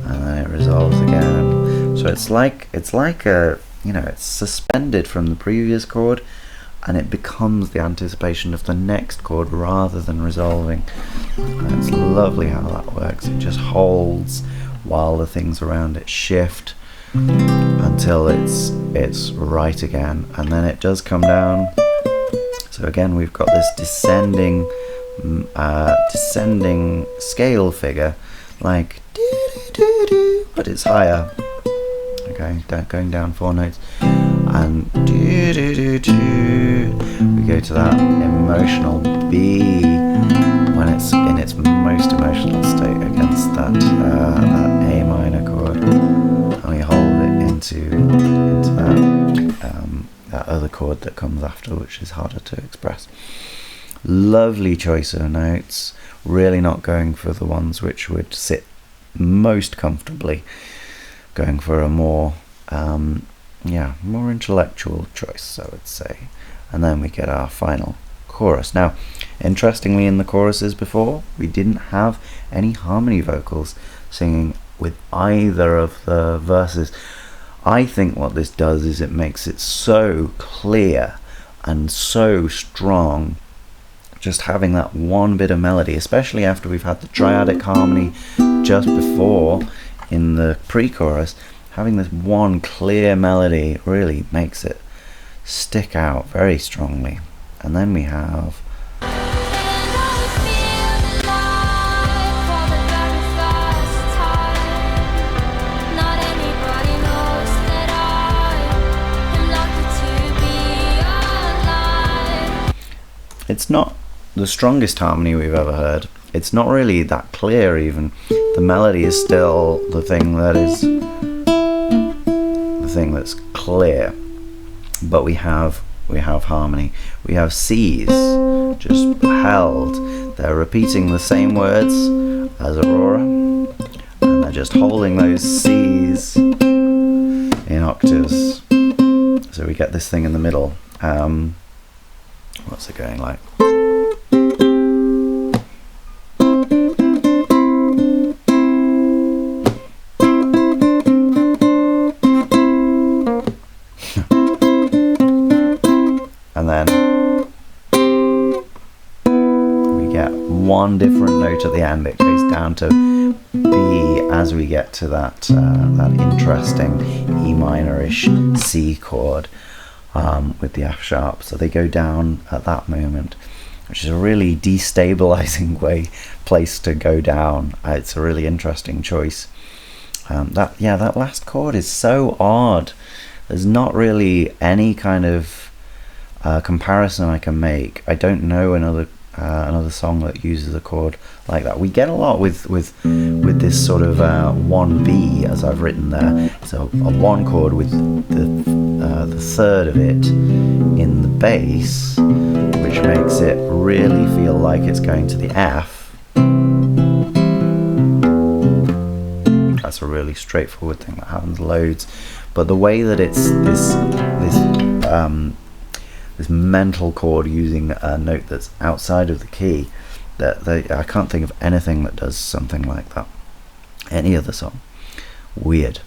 then it resolves again. So it's like a, you know, it's suspended from the previous chord, and it becomes the anticipation of the next chord rather than resolving. And it's lovely how that works. It just holds while the things around it shift until it's right again, and then it does come down. So again we've got this descending scale figure, like but it's higher. Okay, going down 4 notes, and we go to that emotional B when it's in its most emotional state against that A minor chord, and we hold it into that other chord that comes after, which is harder to express. Lovely choice of notes, really not going for the ones which would sit most comfortably, going for a more more intellectual choice, I would say. And then we get our final chorus. Now, interestingly, in the choruses before, we didn't have any harmony vocals singing with either of the verses. I think what this does is it makes it so clear and so strong, just having that one bit of melody, especially after we've had the triadic harmony just before in the pre-chorus. Having this one clear melody really makes it stick out very strongly. And then we have it's not the strongest harmony we've ever heard. It's not really that clear even. The melody is still the thing that's clear, but we have harmony. We have C's just held. They're repeating the same words as Aurora, and they're just holding those C's in octaves. So we get this thing in the middle. What's it going like? And then we get one different note at the end. It goes down to B as we get to that interesting E minor-ish C chord with the F sharp. So they go down at that moment, which is a really destabilizing place to go down. It's a really interesting choice. That last chord is so odd. There's not really any kind of comparison I can make. I don't know another song that uses a chord like that. We get a lot with this sort of 1B, as I've written there. So a 1 chord with the third of it in the bass, which makes it really feel like it's going to the F. That's a really straightforward thing that happens loads. But the way that it's this mental chord using a note that's outside of the key, I can't think of anything that does something like that. Any other song. Weird.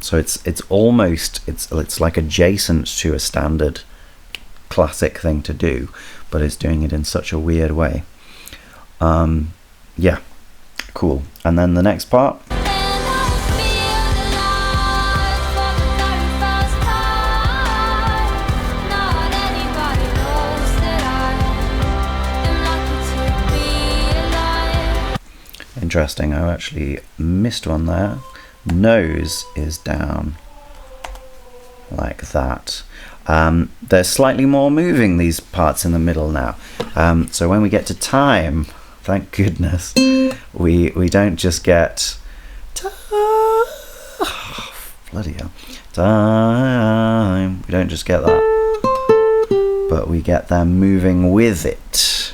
So it's almost it's like adjacent to a standard classic thing to do, but it's doing it in such a weird way. Yeah, cool. And then the next part. Interesting, I actually missed one there. Nose is down like that. They're slightly more moving, these parts in the middle now. So when we get to time, thank goodness, we don't just get bloody hell, time. We don't just get that, but we get them moving with it,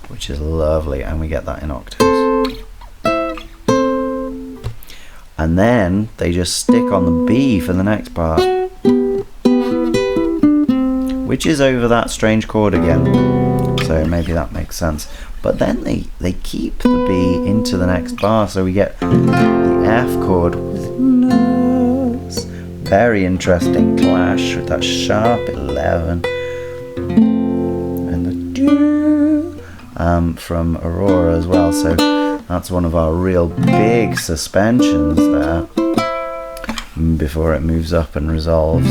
which is lovely, and we get that in octaves. And then they just stick on the B for the next part, which is over that strange chord again, so maybe that makes sense. But then they keep the B into the next bar, so we get the F chord with notes. Very interesting clash with that sharp 11 and the do from Aurora as well. So that's one of our real big suspensions there before it moves up and resolves.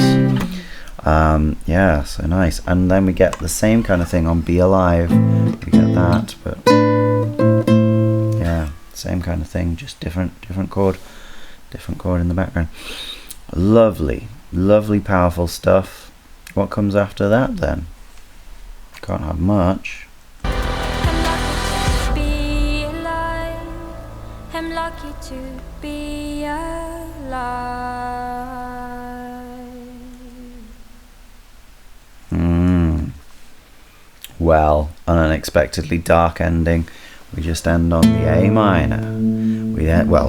Yeah, so nice. And then we get the same kind of thing on Be Alive. We get that, but yeah, same kind of thing, just different chord in the background. Lovely, powerful stuff. What comes after that then? Can't have much. I'm lucky to be alive. Well, an unexpectedly dark ending. We just end on the A minor.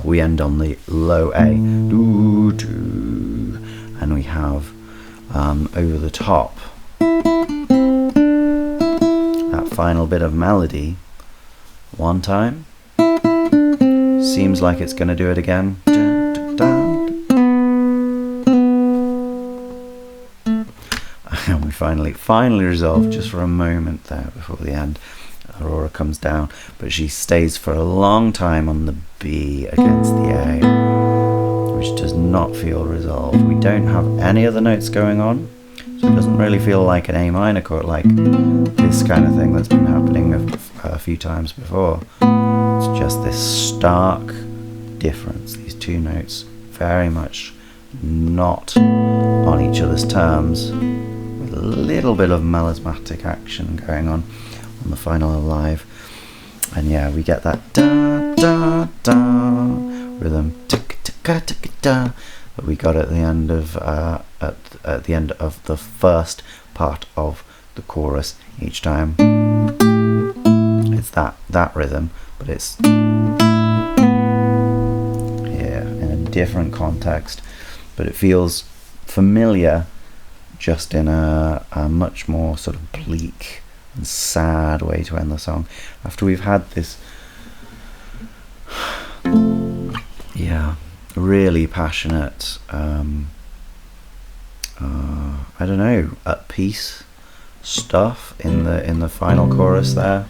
We end on the low A. Doo, doo. And we have over the top that final bit of melody one time. Seems like it's going to do it again. And we finally resolve just for a moment there before the end. Aurora comes down, but she stays for a long time on the B against the A, which does not feel resolved. We don't have any other notes going on, so it doesn't really feel like an A minor chord, like this kind of thing that's been happening a few times before. It's just this stark difference, these two notes very much not on each other's terms, with little bit of melismatic action going on the final Alive. And yeah, we get that da da da rhythm tick tick tick da that we got at the end of at the end of the first part of the chorus each time. It's that rhythm, but it's here in a different context, but it feels familiar just in a much more sort of bleak and sad way to end the song after we've had this really passionate I don't know, at peace stuff in the final chorus there.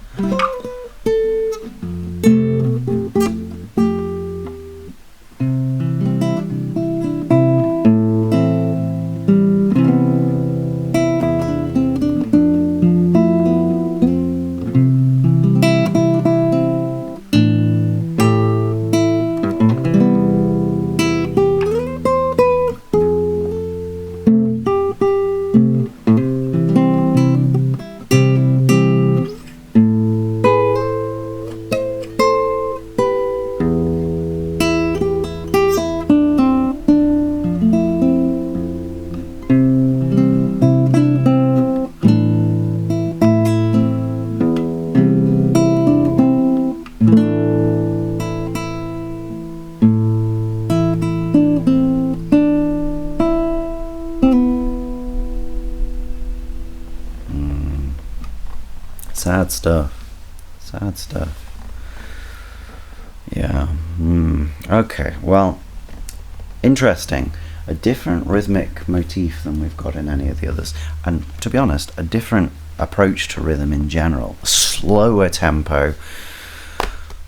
Sad stuff. Yeah. Okay, well, interesting. A different rhythmic motif than we've got in any of the others, and to be honest, a different approach to rhythm in general. Slower tempo,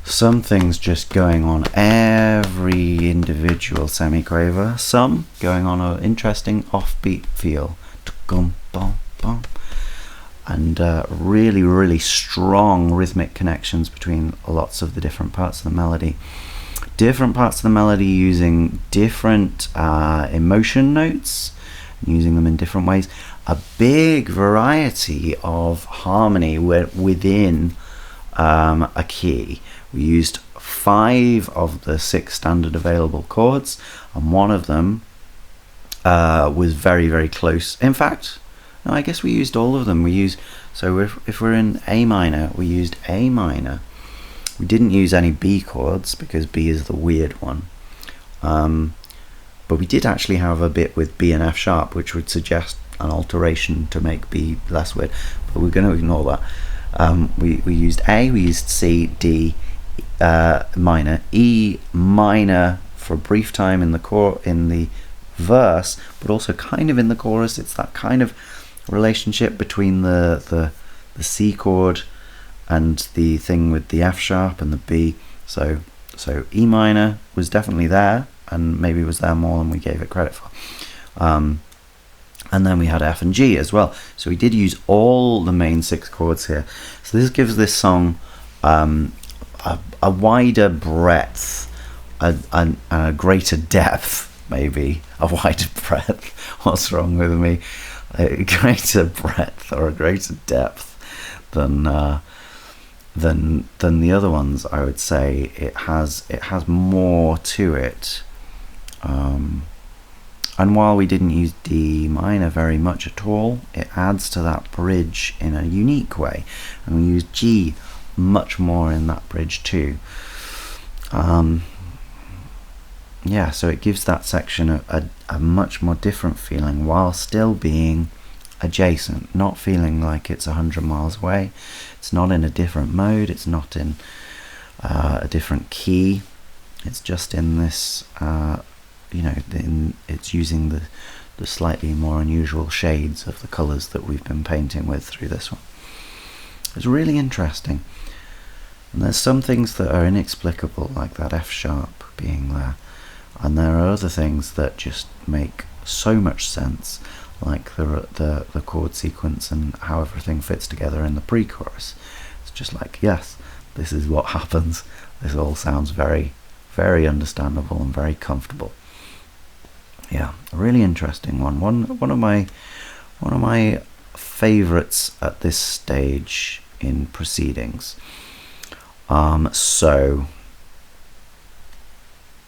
some things just going on every individual semiquaver, some going on an interesting offbeat feel, and really, really strong rhythmic connections between lots of the different parts of the melody. Different parts of the melody using different emotion notes, using them in different ways. A big variety of harmony within a key. We used 5 of the 6 standard available chords, and one of them was very, very close. In fact, no, I guess we used all of them. So if we're in A minor, we used A minor. We didn't use any B chords because B is the weird one. But we did actually have a bit with B and F sharp, which would suggest an alteration to make B less weird. But we're going to ignore that. We used A, we used C, D, minor, E minor for a brief time in the verse, but also kind of in the chorus. It's that kind of relationship between the C chord and the thing with the F sharp and the B. So E minor was definitely there, and maybe was there more than we gave it credit for. And then we had F and G as well. So we did use all the main 6 chords here. So this gives this song a wider breadth, a greater depth, maybe a wider breadth. What's wrong with me? A greater breadth or a greater depth than the other ones. I would say it has more to it. And while we didn't use D minor very much at all, it adds to that bridge in a unique way, and we use G much more in that bridge too. Yeah, so it gives that section a much more different feeling while still being adjacent, not feeling like it's 100 miles away. It's not in a different mode, it's not in a different key, it's just in this it's using the slightly more unusual shades of the colours that we've been painting with through this one. It's really interesting, and there's some things that are inexplicable, like that F sharp being there, and there are other things that just make so much sense, like the chord sequence and how everything fits together in the pre-chorus. It's just like, yes, this is what happens. This all sounds very, very understandable and very comfortable. Yeah, a really interesting one. One of my favourites at this stage in proceedings. So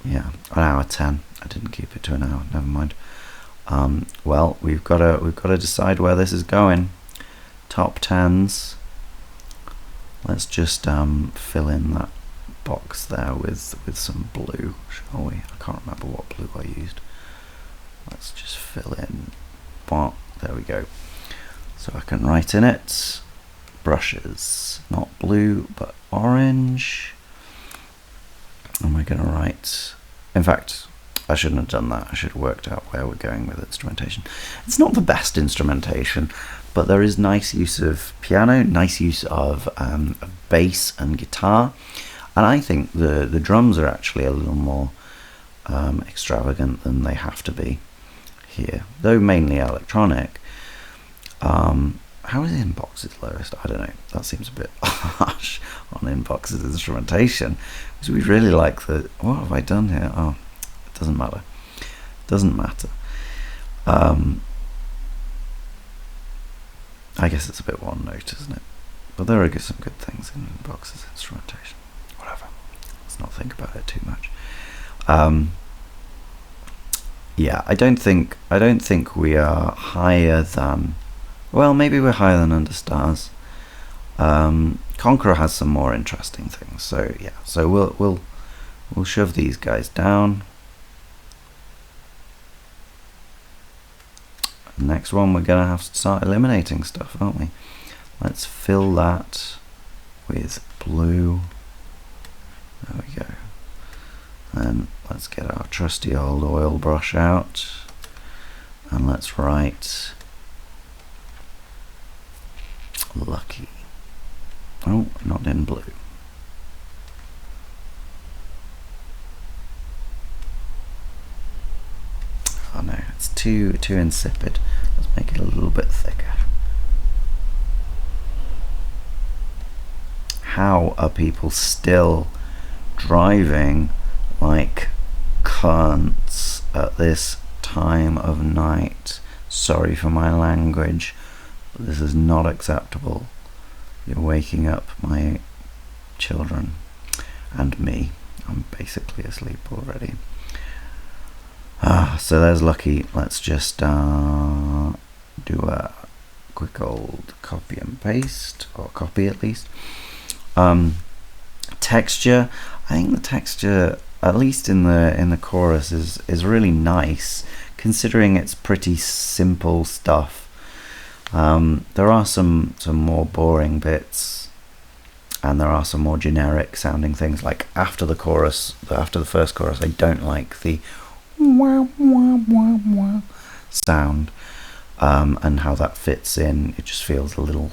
yeah, an hour 10. I didn't keep it to an hour. Never mind. Well, we've got to decide where this is going. Top tens. Let's just fill in that box there with some blue, shall we? I can't remember what blue I used. Let's just fill in. There we go. So I can write in it. Brushes, not blue but orange. And we're going to write. In fact, I shouldn't have done that. I should have worked out where we're going with instrumentation. It's not the best instrumentation, but there is nice use of piano, nice use of bass and guitar, and I think the drums are actually a little more extravagant than they have to be here, though mainly electronic. How is Inbox's lowest? I don't know. That seems a bit harsh on Inbox's instrumentation, because we really like the. What have I done here? Oh, it doesn't matter. Doesn't matter. I guess it's a bit one note, isn't it? But there are some good things in Inbox's instrumentation. Whatever. Let's not think about it too much. Yeah, I don't think we are higher than. Well, maybe we're higher than Under Stars. Conqueror has some more interesting things. So yeah, so we'll shove these guys down. Next one, we're gonna have to start eliminating stuff, aren't we? Let's fill that with blue. There we go. Then let's get our trusty old oil brush out, and let's write Lucky. Oh, not in blue. Oh no, it's too insipid. Let's make it a little bit thicker. How are people still driving like cunts at this time of night? Sorry for my language, but this is not acceptable. You're waking up my children and me. I'm basically asleep already. So there's Lucky. Let's just do a quick old copy and paste, or copy at least. Texture. I think the texture, at least in the chorus, is really nice, considering it's pretty simple stuff. There are some more boring bits, and there are some more generic sounding things. Like after the chorus, after the first chorus, I don't like the wah, wah, wah, wah sound, and how that fits in. It just feels a little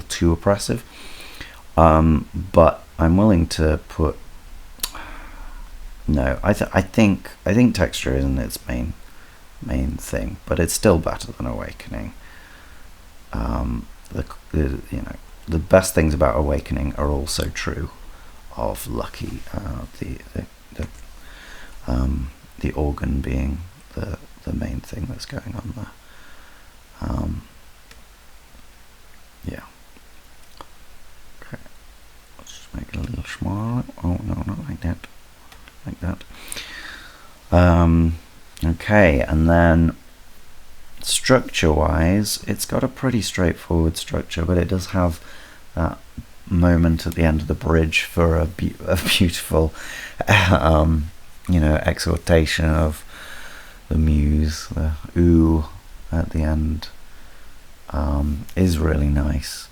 too oppressive. But I'm willing to put. No, I think texture isn't its main thing, but it's still better than Awakening. The best things about Awakening are also true of Lucky. The organ being the main thing that's going on there. Yeah. Okay. Let's just make it a little smaller. Oh no, not like that. Like that. Okay, and then structure-wise, it's got a pretty straightforward structure, but it does have that moment at the end of the bridge for a beautiful, exhortation of the muse. The ooh at the end is really nice.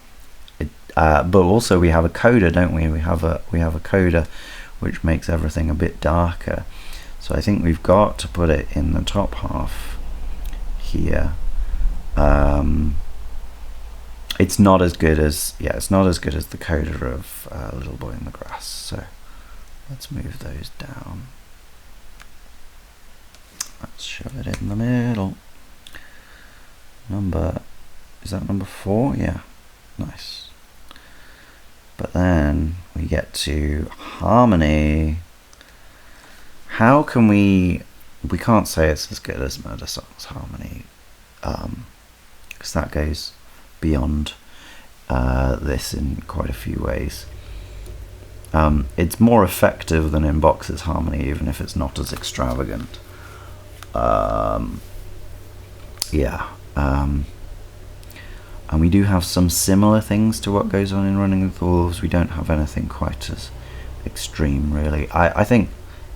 But also we have a coda, don't we? We have a coda, which makes everything a bit darker. So I think we've got to put it in the top half here. It's not as good as the coda of Little Boy in the Grass. So let's move those down. Let's shove it in the middle. Is that number 4? Yeah, nice. But then we get to harmony. How can we can't say it's as good as Murder Song's harmony, because that goes beyond this in quite a few ways. It's more effective than in Box's harmony, even if it's not as extravagant. And we do have some similar things to what goes on in Running with Wolves. We don't have anything quite as extreme, really. I think,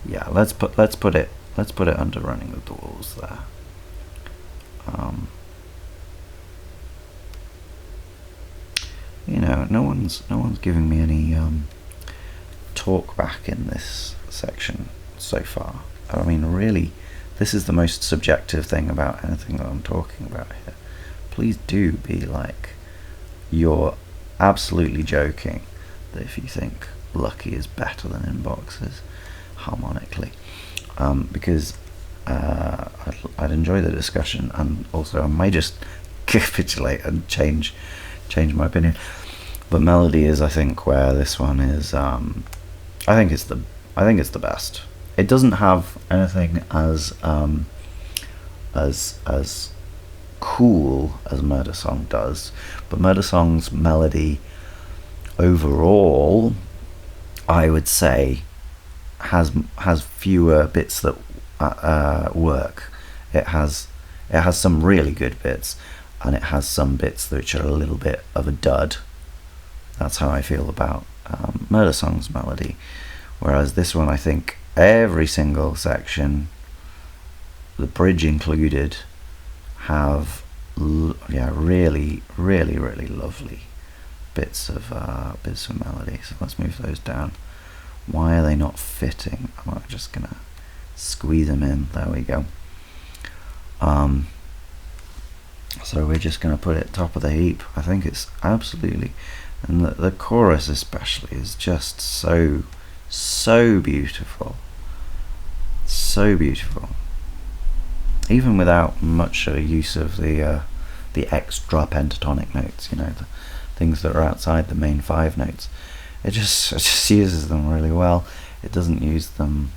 yeah, let's put it under Running with the Wolves there. You know, no one's giving me any talk back in this section so far. I mean, really, this is the most subjective thing about anything that I'm talking about here. Please do be like, you're absolutely joking that if you think Lucky is better than in Boxes harmonically, because I'd enjoy the discussion, and also I may just capitulate and change my opinion. But melody is, I think, where this one is. I think it's the best. It doesn't have anything as cool as Murder Song does, but Murder Song's melody overall, I would say, has fewer bits that work. It has some really good bits, and it has some bits which are a little bit of a dud. That's how I feel about Murder Song's melody, whereas this one, I think every single section, the bridge included, have really lovely bits of melody. So let's move those down. Why are they not fitting? I'm just gonna squeeze them in. There we go. So we're just gonna put it top of the heap. I think it's absolutely, and the chorus especially is just so beautiful, so beautiful. Even without much use of the extra pentatonic notes, you know, the things that are outside the main 5 notes, it just uses them really well. It doesn't use them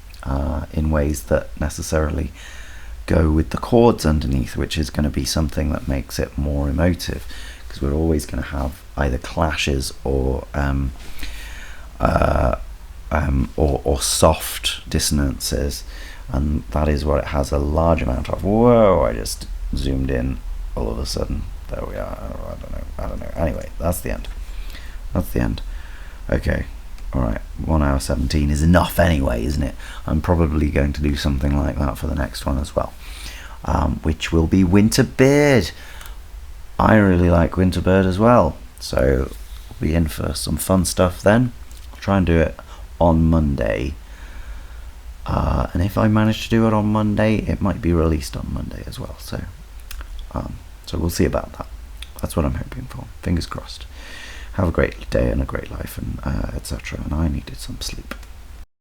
in ways that necessarily go with the chords underneath, which is going to be something that makes it more emotive, because we're always going to have either clashes or soft dissonances, and that is what it has a large amount of. Whoa, I just zoomed in all of a sudden. There we are. I don't know. Anyway, that's the end. Okay, alright, 1 hour 17 is enough anyway, isn't it? I'm probably going to do something like that for the next one as well, which will be Winterbird. I really like Winterbird as well, so we'll be in for some fun stuff then. I'll try and do it on Monday, and if I manage to do it on Monday, it might be released on Monday as well, so we'll see about that. That's what I'm hoping for. Fingers crossed. Have a great day and a great life, and etc. And I needed some sleep.